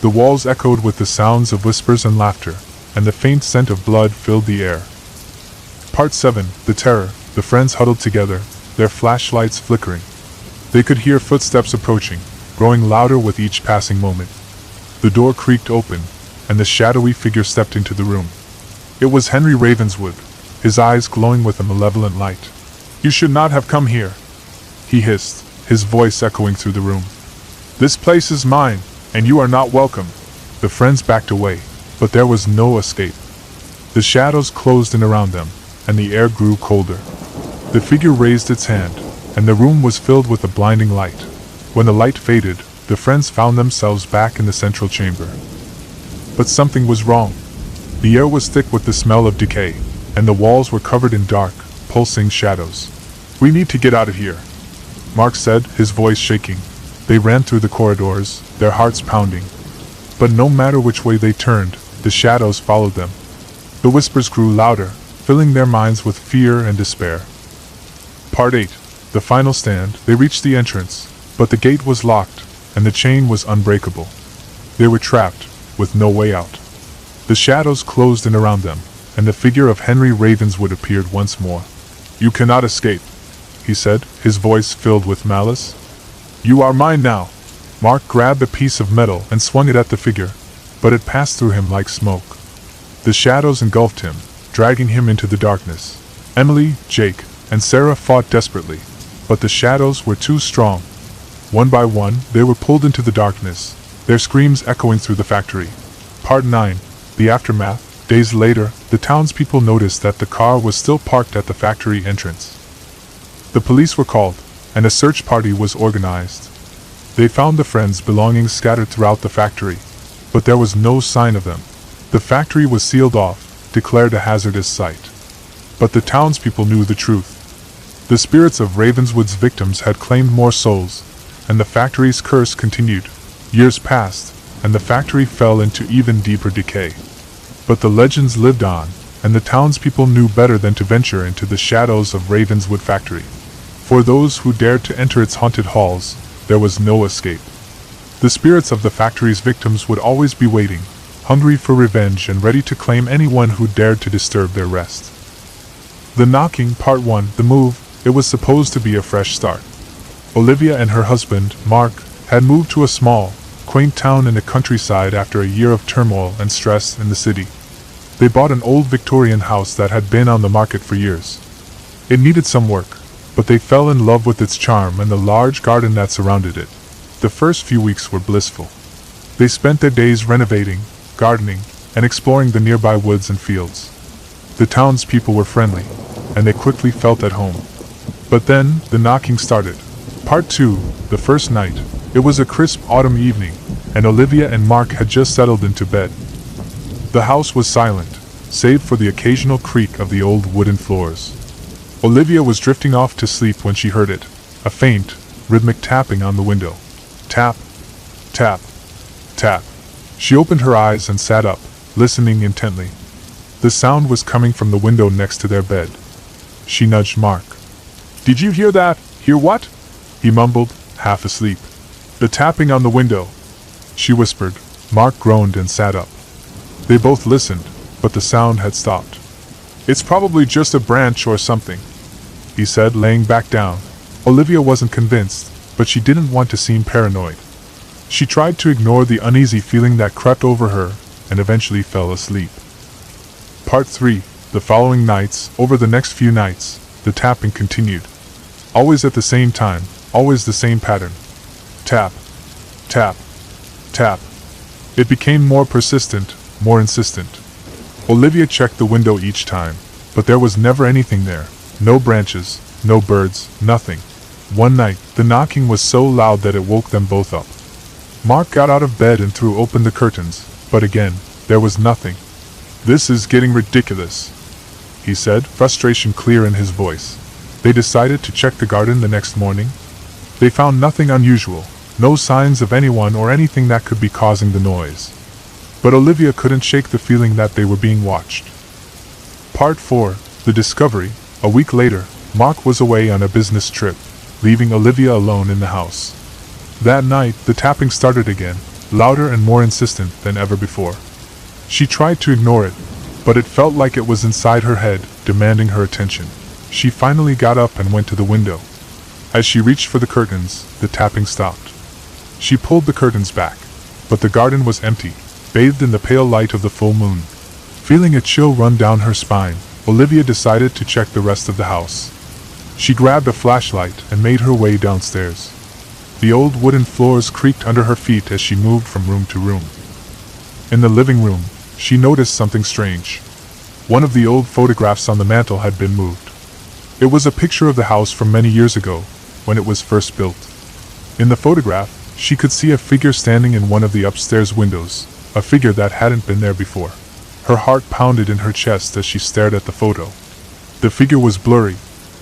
The walls echoed with the sounds of whispers and laughter, and the faint scent of blood filled the air. Part 7. The Terror. The friends huddled together, their flashlights flickering. They could hear footsteps approaching, growing louder with each passing moment. The door creaked open, and the shadowy figure stepped into the room. It was Henry Ravenswood, his eyes glowing with a malevolent light. "You should not have come here," he hissed, his voice echoing through the room. "This place is mine, and you are not welcome." The friends backed away, but there was no escape. The shadows closed in around them, and the air grew colder. The figure raised its hand, and the room was filled with a blinding light. When the light faded, the friends found themselves back in the central chamber. But something was wrong. The air was thick with the smell of decay, and the walls were covered in dark, pulsing shadows. "We need to get out of here," Mark said, his voice shaking. They ran through the corridors, their hearts pounding. But no matter which way they turned, the shadows followed them. The whispers grew louder, filling their minds with fear and despair. Part 8. The Final Stand. They reached the entrance, but the gate was locked, and the chain was unbreakable. They were trapped, with no way out. The shadows closed in around them, and the figure of Henry Ravenswood appeared once more. "You cannot escape," he said, his voice filled with malice. "You are mine now." Mark grabbed a piece of metal and swung it at the figure, but it passed through him like smoke. The shadows engulfed him, dragging him into the darkness. Emily, Jake, and Sarah fought desperately, but the shadows were too strong. One by one, they were pulled into the darkness, their screams echoing through the factory. Part 9. The Aftermath. Days later, the townspeople noticed that the car was still parked at the factory entrance. The police were called, and a search party was organized. They found the friends' belongings scattered throughout the factory, but there was no sign of them. The factory was sealed off, declared a hazardous site. But the townspeople knew the truth. The spirits of Ravenswood's victims had claimed more souls, and the factory's curse continued. Years passed, and the factory fell into even deeper decay. But the legends lived on, and the townspeople knew better than to venture into the shadows of Ravenswood Factory. For those who dared to enter its haunted halls, there was no escape. The spirits of the factory's victims would always be waiting, hungry for revenge and ready to claim anyone who dared to disturb their rest. The Knocking. Part 1. The Move. It was supposed to be a fresh start. Olivia and her husband, Mark, had moved to a small, quaint town in the countryside after a year of turmoil and stress in the city. They bought an old Victorian house that had been on the market for years. It needed some work, but they fell in love with its charm and the large garden that surrounded it. The first few weeks were blissful. They spent their days renovating, gardening, and exploring the nearby woods and fields. The townspeople were friendly, and they quickly felt at home. But then, the knocking started. Part 2. The first night. It was a crisp autumn evening, and Olivia and Mark had just settled into bed. The house was silent, save for the occasional creak of the old wooden floors. Olivia was drifting off to sleep when she heard it, a faint, rhythmic tapping on the window. Tap, tap, tap. She opened her eyes and sat up, listening intently. The sound was coming from the window next to their bed. She nudged Mark. "Did you hear that?" "Hear what?" he mumbled, half asleep. "The tapping on the window," she whispered. Mark groaned and sat up. They both listened, but the sound had stopped. It's probably just a branch or something, he said, laying back down. Olivia wasn't convinced, but she didn't want to seem paranoid. She tried to ignore the uneasy feeling that crept over her, and eventually fell asleep. Part 3. The following nights, over the next few nights, the tapping continued. Always at the same time, always the same pattern. Tap, tap, tap. It became more persistent, more insistent. Olivia checked the window each time, but there was never anything there. No branches, no birds, nothing. One night, the knocking was so loud that it woke them both up. Mark got out of bed and threw open the curtains, but again, there was nothing. "This is getting ridiculous," he said, frustration clear in his voice. They decided to check the garden the next morning. They found nothing unusual, no signs of anyone or anything that could be causing the noise. But Olivia couldn't shake the feeling that they were being watched. Part 4. The Discovery. A week later, Mark was away on a business trip, leaving Olivia alone in the house. That night, the tapping started again, louder and more insistent than ever before. She tried to ignore it, but it felt like it was inside her head, demanding her attention. She finally got up and went to the window. As she reached for the curtains, the tapping stopped. She pulled the curtains back, but the garden was empty, bathed in the pale light of the full moon. Feeling a chill run down her spine, Olivia decided to check the rest of the house. She grabbed a flashlight and made her way downstairs. The old wooden floors creaked under her feet as she moved from room to room. In the living room, she noticed something strange. One of the old photographs on the mantel had been moved. It was a picture of the house from many years ago, when it was first built. In the photograph, she could see a figure standing in one of the upstairs windows, a figure that hadn't been there before. Her heart pounded in her chest as she stared at the photo. The figure was blurry,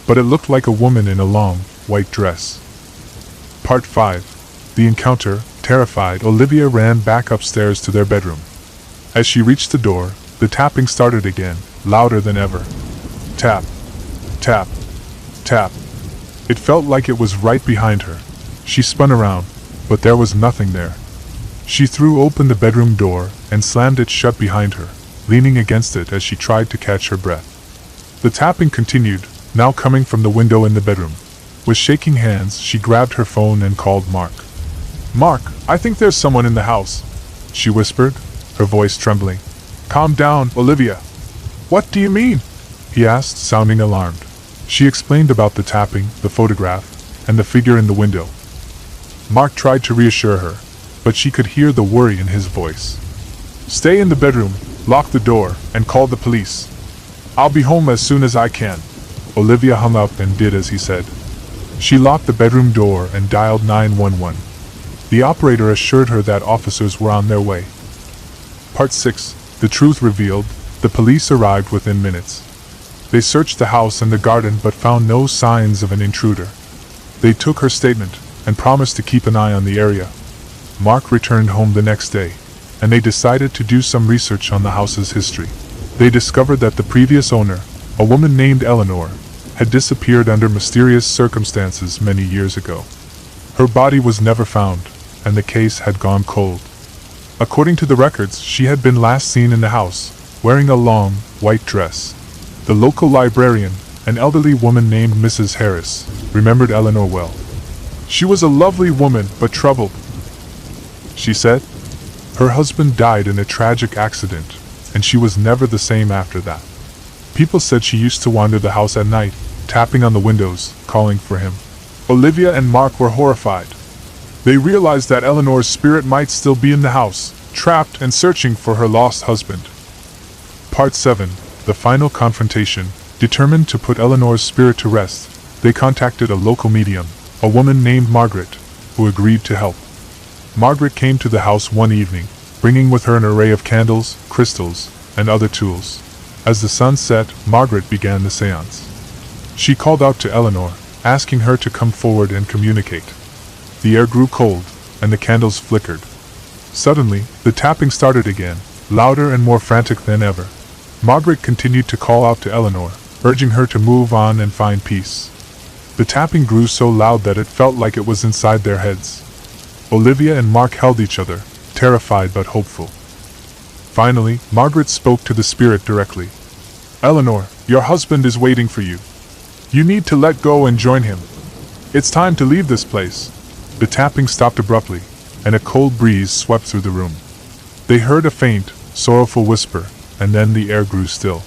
but it looked like a woman in a long, white dress. Part 5. The Encounter. Terrified, Olivia ran back upstairs to their bedroom. As she reached the door, the tapping started again, louder than ever. Tap, tap, tap. It felt like it was right behind her. She spun around, but there was nothing there. She threw open the bedroom door and slammed it shut behind her, leaning against it as she tried to catch her breath. The tapping continued, now coming from the window in the bedroom. With shaking hands, she grabbed her phone and called Mark. "Mark, I think there's someone in the house," she whispered, her voice trembling. "Calm down, Olivia." "What do you mean?" he asked, sounding alarmed. She explained about the tapping, the photograph, and the figure in the window. Mark tried to reassure her, but she could hear the worry in his voice. "Stay in the bedroom, lock the door, and call the police. I'll be home as soon as I can." Olivia hung up and did as he said. She locked the bedroom door and dialed 911. The operator assured her that officers were on their way. Part 6. The Truth Revealed. The police arrived within minutes. They searched the house and the garden but found no signs of an intruder. They took her statement and promised to keep an eye on the area. Mark returned home the next day, and they decided to do some research on the house's history. They discovered that the previous owner, a woman named Eleanor, had disappeared under mysterious circumstances many years ago. Her body was never found, and the case had gone cold. According to the records, she had been last seen in the house, wearing a long, white dress. The local librarian, an elderly woman named Mrs. Harris, remembered Eleanor well. "She was a lovely woman, but troubled," she said. Her husband died in a tragic accident, and she was never the same after that. People said she used to wander the house at night, tapping on the windows, calling for him. Olivia and Mark were horrified. They realized that Eleanor's spirit might still be in the house, trapped and searching for her lost husband. Part 7. The Final Confrontation. Determined to put Eleanor's spirit to rest, they contacted a local medium, a woman named Margaret, who agreed to help. Margaret came to the house one evening, bringing with her an array of candles, crystals, and other tools. As the sun set, Margaret began the seance. She called out to Eleanor, asking her to come forward and communicate. The air grew cold, and the candles flickered. Suddenly, the tapping started again, louder and more frantic than ever. Margaret continued to call out to Eleanor, urging her to move on and find peace. The tapping grew so loud that it felt like it was inside their heads. Olivia and Mark held each other, terrified but hopeful. Finally, Margaret spoke to the spirit directly. Eleanor, your husband is waiting for you. You need to let go and join him. It's time to leave this place." The tapping stopped abruptly, and a cold breeze swept through the room. They heard a faint, sorrowful whisper, and then the air grew still.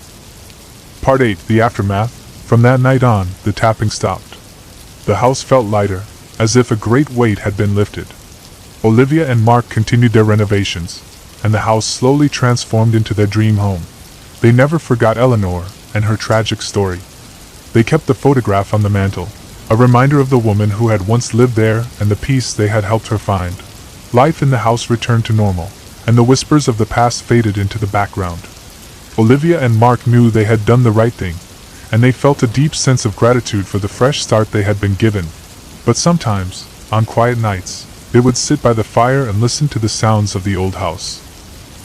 Part 8. The Aftermath. From that night on, the tapping stopped. The house felt lighter, as if a great weight had been lifted. Olivia and Mark continued their renovations, and the house slowly transformed into their dream home. They never forgot Eleanor and her tragic story. They kept the photograph on the mantel, a reminder of the woman who had once lived there and the peace they had helped her find. Life in the house returned to normal, and the whispers of the past faded into the background. Olivia and Mark knew they had done the right thing, and they felt a deep sense of gratitude for the fresh start they had been given. But sometimes, on quiet nights, they would sit by the fire and listen to the sounds of the old house.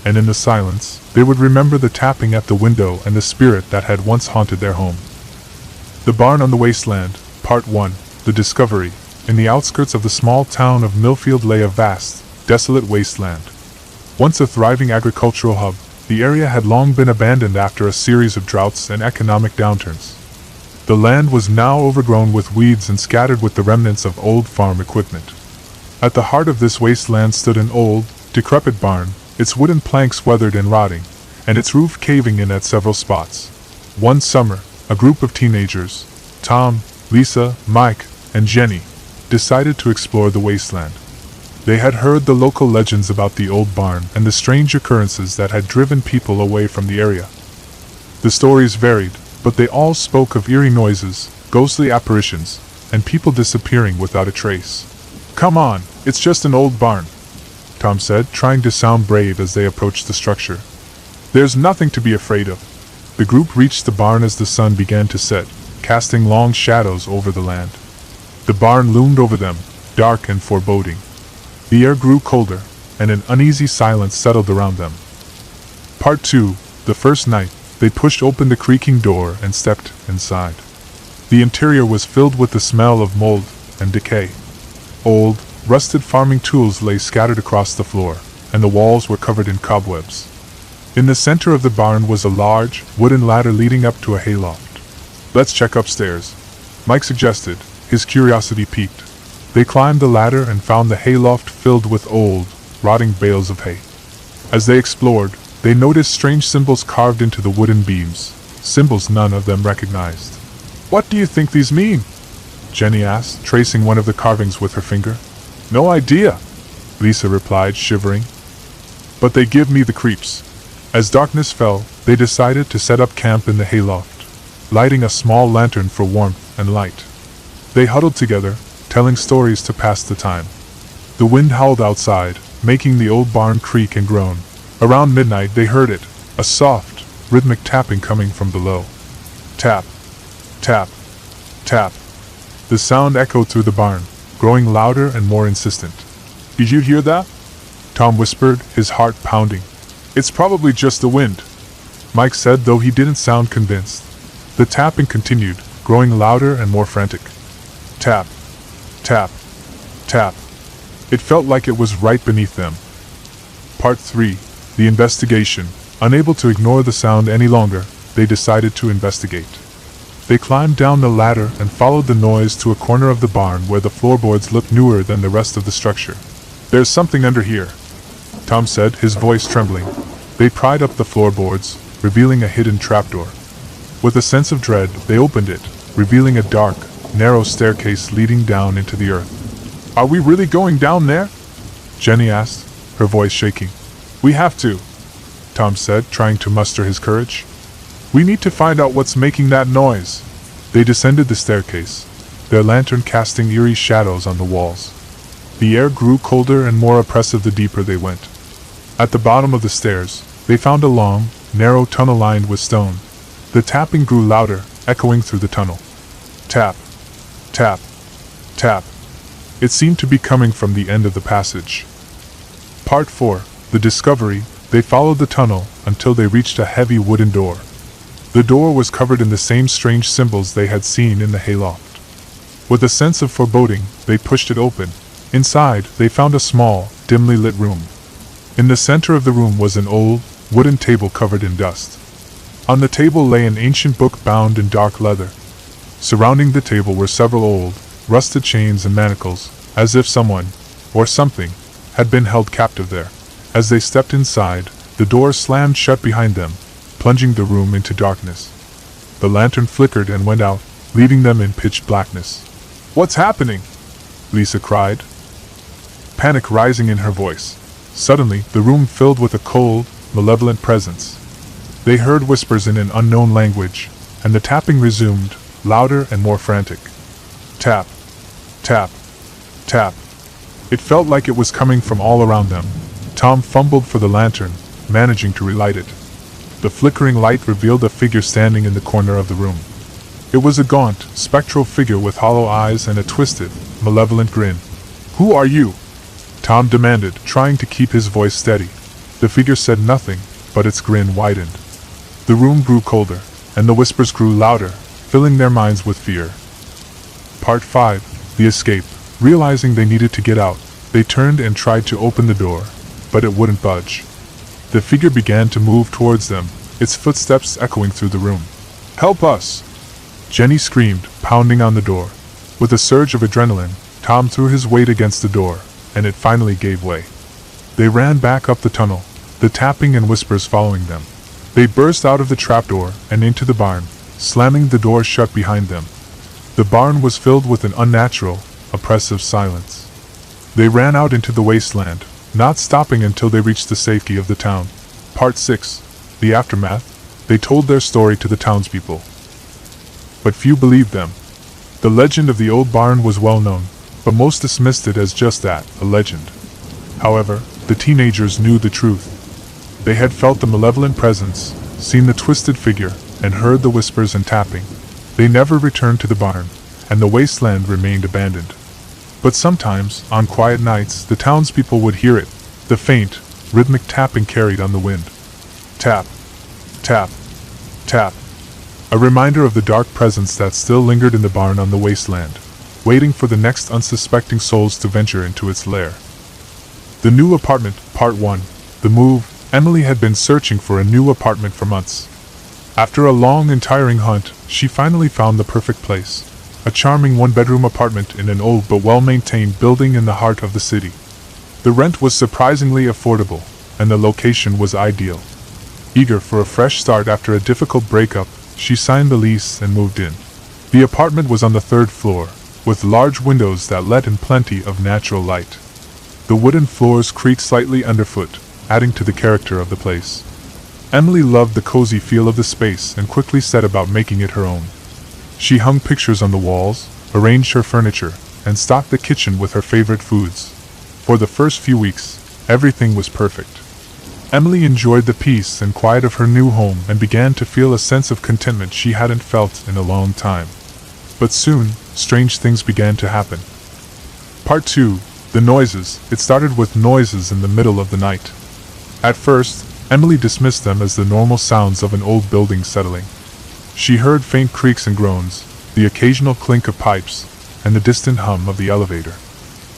And in the silence, they would remember the tapping at the window and the spirit that had once haunted their home. The Barn on the Wasteland, Part 1. The Discovery. In the outskirts of the small town of Millfield lay a vast, desolate wasteland. Once a thriving agricultural hub, the area had long been abandoned after a series of droughts and economic downturns. The land was now overgrown with weeds and scattered with the remnants of old farm equipment. At the heart of this wasteland stood an old, decrepit barn, its wooden planks weathered and rotting, and its roof caving in at several spots. One summer, a group of teenagers, Tom, Lisa, Mike, and Jenny, decided to explore the wasteland. They had heard the local legends about the old barn and the strange occurrences that had driven people away from the area. The stories varied, but they all spoke of eerie noises, ghostly apparitions, and people disappearing without a trace. "Come on, it's just an old barn," Tom said, trying to sound brave as they approached the structure. "There's nothing to be afraid of." The group reached the barn as the sun began to set, casting long shadows over the land. The barn loomed over them, dark and foreboding. The air grew colder, and an uneasy silence settled around them. Part 2. The first night, they pushed open the creaking door and stepped inside. The interior was filled with the smell of mold and decay. Old, rusted farming tools lay scattered across the floor, and the walls were covered in cobwebs. In the center of the barn was a large, wooden ladder leading up to a hayloft. "Let's check upstairs," Mike suggested, his curiosity piqued. They climbed the ladder and found the hayloft filled with old, rotting bales of hay. As they explored, they noticed strange symbols carved into the wooden beams, symbols none of them recognized. "What do you think these mean?" Jenny asked, tracing one of the carvings with her finger. "No idea," Lisa replied, shivering. "But they give me the creeps." As darkness fell, they decided to set up camp in the hayloft, lighting a small lantern for warmth and light. They huddled together, telling stories to pass the time. The wind howled outside, making the old barn creak and groan. Around midnight they heard it, a soft, rhythmic tapping coming from below. Tap, tap, tap. The sound echoed through the barn, growing louder and more insistent. "Did you hear that?" Tom whispered, his heart pounding. "It's probably just the wind," Mike said, though he didn't sound convinced. The tapping continued, growing louder and more frantic. Tap, tap, tap. It felt like it was right beneath them. Part 3. The Investigation. Unable to ignore the sound any longer, they decided to investigate. They climbed down the ladder and followed the noise to a corner of the barn where the floorboards looked newer than the rest of the structure. "There's something under here," Tom said, his voice trembling. They pried up the floorboards, revealing a hidden trapdoor. With a sense of dread, they opened it, revealing a dark, narrow staircase leading down into the earth. "Are we really going down there?" Jenny asked, her voice shaking. "We have to," Tom said, trying to muster his courage. "We need to find out what's making that noise." They descended the staircase, their lantern casting eerie shadows on the walls. The air grew colder and more oppressive the deeper they went. At the bottom of the stairs, they found a long, narrow tunnel lined with stone. The tapping grew louder, echoing through the tunnel. Tap, tap, tap. It seemed to be coming from the end of the passage. Part 4. The Discovery. They followed the tunnel until they reached a heavy wooden door. The door was covered in the same strange symbols they had seen in the hayloft. With a sense of foreboding, they pushed it open. Inside, they found a small, dimly lit room. In the center of the room was an old, wooden table covered in dust. On the table lay an ancient book bound in dark leather. Surrounding the table were several old, rusted chains and manacles, as if someone, or something, had been held captive there. As they stepped inside, the door slammed shut behind them, plunging the room into darkness. The lantern flickered and went out, leaving them in pitch blackness. "What's happening?" Lisa cried, panic rising in her voice. Suddenly, the room filled with a cold, malevolent presence. They heard whispers in an unknown language, and the tapping resumed, louder and more frantic. Tap, tap, tap. It felt like it was coming from all around them. Tom fumbled for the lantern, managing to relight it. The flickering light revealed a figure standing in the corner of the room. It was a gaunt, spectral figure with hollow eyes and a twisted, malevolent grin. "Who are you?" Tom demanded, trying to keep his voice steady. The figure said nothing, but its grin widened. The room grew colder, and the whispers grew louder, filling their minds with fear. Part 5. The Escape. Realizing they needed to get out, they turned and tried to open the door, but it wouldn't budge. The figure began to move towards them, its footsteps echoing through the room. "Help us!" Jenny screamed, pounding on the door. With a surge of adrenaline, Tom threw his weight against the door, and it finally gave way. They ran back up the tunnel, the tapping and whispers following them. They burst out of the trapdoor and into the barn, slamming the door shut behind them. The barn was filled with an unnatural, oppressive silence. They ran out into the wasteland, not stopping until they reached the safety of the town. Part 6. The Aftermath. They told their story to the townspeople, but few believed them. The legend of the old barn was well known, but most dismissed it as just that, a legend. However, the teenagers knew the truth. They had felt the malevolent presence, seen the twisted figure, and heard the whispers and tapping. They never returned to the barn, and the wasteland remained abandoned. But sometimes, on quiet nights, the townspeople would hear it, the faint, rhythmic tapping carried on the wind. Tap, tap, tap. A reminder of the dark presence that still lingered in the barn on the wasteland, waiting for the next unsuspecting souls to venture into its lair. The new apartment. Part 1. The move. Emily had been searching for a new apartment for months. After a long and tiring hunt, she finally found the perfect place. A charming one-bedroom apartment in an old but well-maintained building in the heart of the city. The rent was surprisingly affordable, and the location was ideal. Eager for a fresh start after a difficult breakup, she signed the lease and moved in. The apartment was on the 3rd floor, with large windows that let in plenty of natural light. The wooden floors creaked slightly underfoot, adding to the character of the place. Emily loved the cozy feel of the space and quickly set about making it her own. She hung pictures on the walls, arranged her furniture, and stocked the kitchen with her favorite foods. For the first few weeks, everything was perfect. Emily enjoyed the peace and quiet of her new home and began to feel a sense of contentment she hadn't felt in a long time. But soon, strange things began to happen. Part 2. The noises. It started with noises in the middle of the night. At first, Emily dismissed them as the normal sounds of an old building settling. She heard faint creaks and groans, the occasional clink of pipes, and the distant hum of the elevator.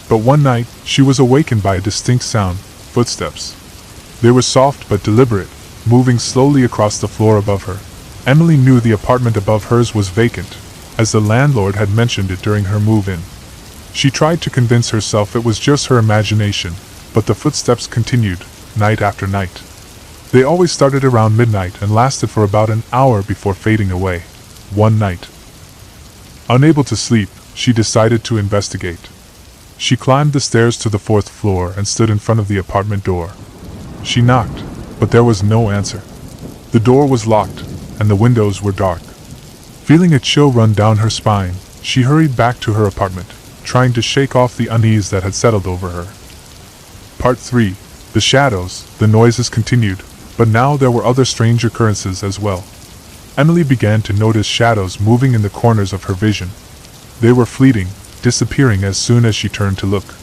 But one night, she was awakened by a distinct sound, footsteps. They were soft but deliberate, moving slowly across the floor above her. Emily knew the apartment above hers was vacant, as the landlord had mentioned it during her move-in. She tried to convince herself it was just her imagination, but the footsteps continued, night after night. They always started around midnight and lasted for about an hour before fading away. One night, unable to sleep, she decided to investigate. She climbed the stairs to the 4th floor and stood in front of the apartment door. She knocked, but there was no answer. The door was locked, and the windows were dark. Feeling a chill run down her spine, she hurried back to her apartment, trying to shake off the unease that had settled over her. Part 3. The shadows. The noises continued, but now there were other strange occurrences as well. Emily began to notice shadows moving in the corners of her vision. They were fleeting, disappearing as soon as she turned to look.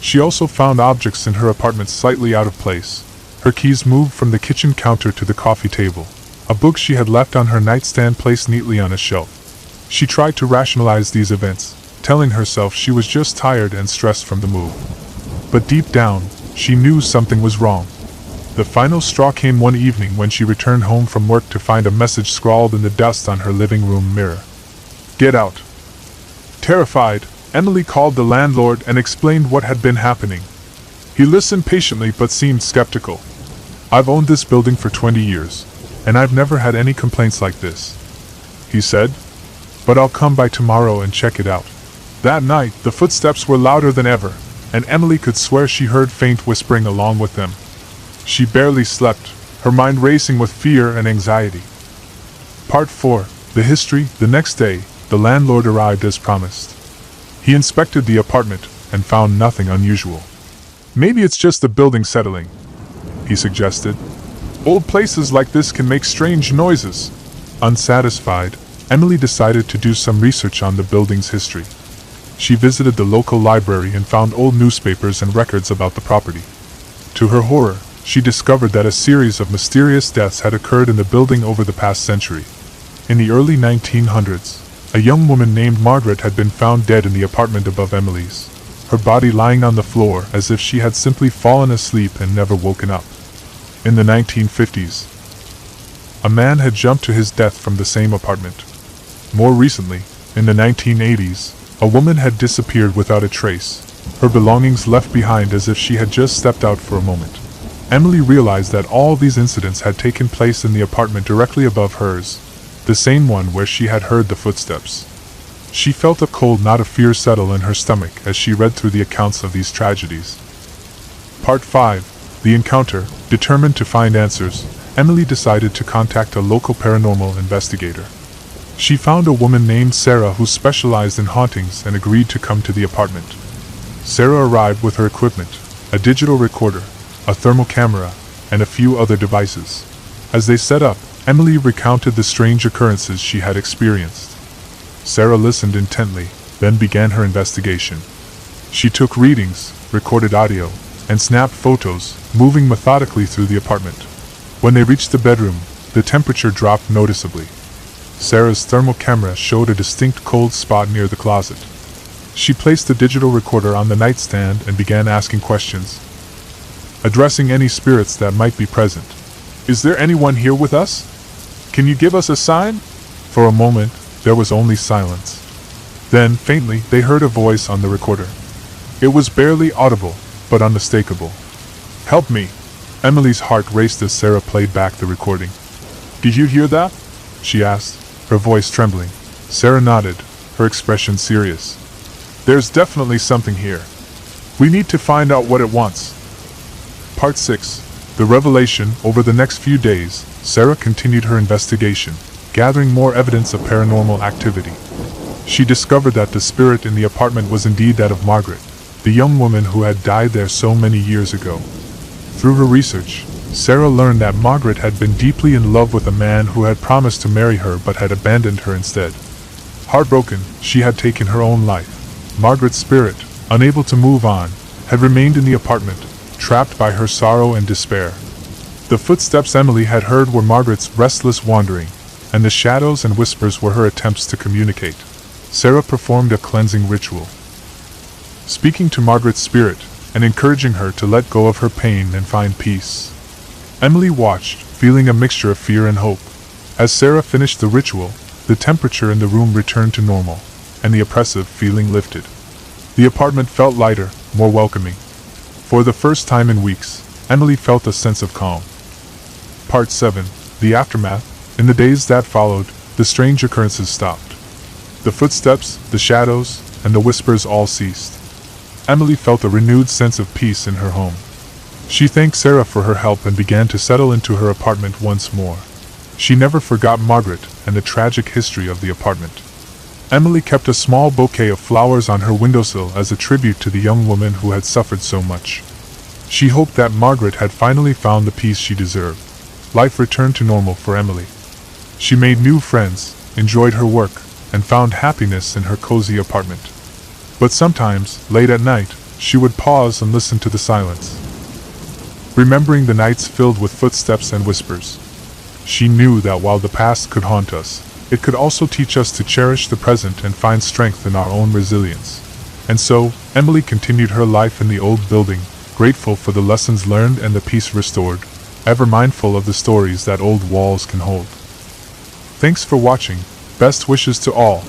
She also found objects in her apartment slightly out of place. Her keys moved from the kitchen counter to the coffee table. A book she had left on her nightstand placed neatly on a shelf. She tried to rationalize these events, telling herself she was just tired and stressed from the move. But deep down, she knew something was wrong. The final straw came one evening when she returned home from work to find a message scrawled in the dust on her living room mirror. "Get out." Terrified, Emily called the landlord and explained what had been happening. He listened patiently but seemed skeptical. "I've owned this building for 20 years, and I've never had any complaints like this," he said. "But I'll come by tomorrow and check it out." That night, the footsteps were louder than ever, and Emily could swear she heard faint whispering along with them. She barely slept, her mind racing with fear and anxiety. Part 4. The History. The next day, the landlord arrived as promised. He inspected the apartment and found nothing unusual. "Maybe it's just the building settling," he suggested. "Old places like this can make strange noises." Unsatisfied, Emily decided to do some research on the building's history. She visited the local library and found old newspapers and records about the property. To her horror, she discovered that a series of mysterious deaths had occurred in the building over the past century. In the early 1900s, a young woman named Margaret had been found dead in the apartment above Emily's, her body lying on the floor as if she had simply fallen asleep and never woken up. In the 1950s, a man had jumped to his death from the same apartment. More recently, in the 1980s, a woman had disappeared without a trace, her belongings left behind as if she had just stepped out for a moment. Emily realized that all these incidents had taken place in the apartment directly above hers, the same one where she had heard the footsteps. She felt a cold knot of fear settle in her stomach as she read through the accounts of these tragedies. Part 5. The Encounter. Determined to find answers, Emily decided to contact a local paranormal investigator. She found a woman named Sarah who specialized in hauntings and agreed to come to the apartment. Sarah arrived with her equipment, a digital recorder, a thermal camera, and a few other devices. As they set up, Emily recounted the strange occurrences she had experienced. Sarah listened intently, then began her investigation. She took readings, recorded audio, and snapped photos, moving methodically through the apartment. When they reached the bedroom, the temperature dropped noticeably. Sarah's thermal camera showed a distinct cold spot near the closet. She placed the digital recorder on the nightstand and began asking questions, addressing any spirits that might be present. "Is there anyone here with us? Can you give us a sign?" For a moment, there was only silence. Then, faintly, they heard a voice on the recorder. It was barely audible, but unmistakable. "Help me!" Emily's heart raced as Sarah played back the recording. "Did you hear that?" she asked, her voice trembling. Sarah nodded, her expression serious. "There's definitely something here. We need to find out what it wants." Part 6. The Revelation. Over the next few days, Sarah continued her investigation, gathering more evidence of paranormal activity. She discovered that the spirit in the apartment was indeed that of Margaret, the young woman who had died there so many years ago. Through her research, Sarah learned that Margaret had been deeply in love with a man who had promised to marry her but had abandoned her instead. Heartbroken, she had taken her own life. Margaret's spirit, unable to move on, had remained in the apartment, trapped by her sorrow and despair. The footsteps Emily had heard were Margaret's restless wandering, and the shadows and whispers were her attempts to communicate. Sarah performed a cleansing ritual, speaking to Margaret's spirit and encouraging her to let go of her pain and find peace. Emily watched, feeling a mixture of fear and hope. As Sarah finished the ritual, the temperature in the room returned to normal, and the oppressive feeling lifted. The apartment felt lighter, more welcoming. For the first time in weeks, Emily felt a sense of calm. Part 7. The Aftermath. In the days that followed, the strange occurrences stopped. The footsteps, the shadows, and the whispers all ceased. Emily felt a renewed sense of peace in her home. She thanked Sarah for her help and began to settle into her apartment once more. She never forgot Margaret and the tragic history of the apartment. Emily kept a small bouquet of flowers on her windowsill as a tribute to the young woman who had suffered so much. She hoped that Margaret had finally found the peace she deserved. Life returned to normal for Emily. She made new friends, enjoyed her work, and found happiness in her cozy apartment. But sometimes, late at night, she would pause and listen to the silence, remembering the nights filled with footsteps and whispers. She knew that while the past could haunt us, it could also teach us to cherish the present and find strength in our own resilience. And so, Emily continued her life in the old building, grateful for the lessons learned and the peace restored. ever mindful of the stories that old walls can hold. Thanks for watching. Best wishes to all.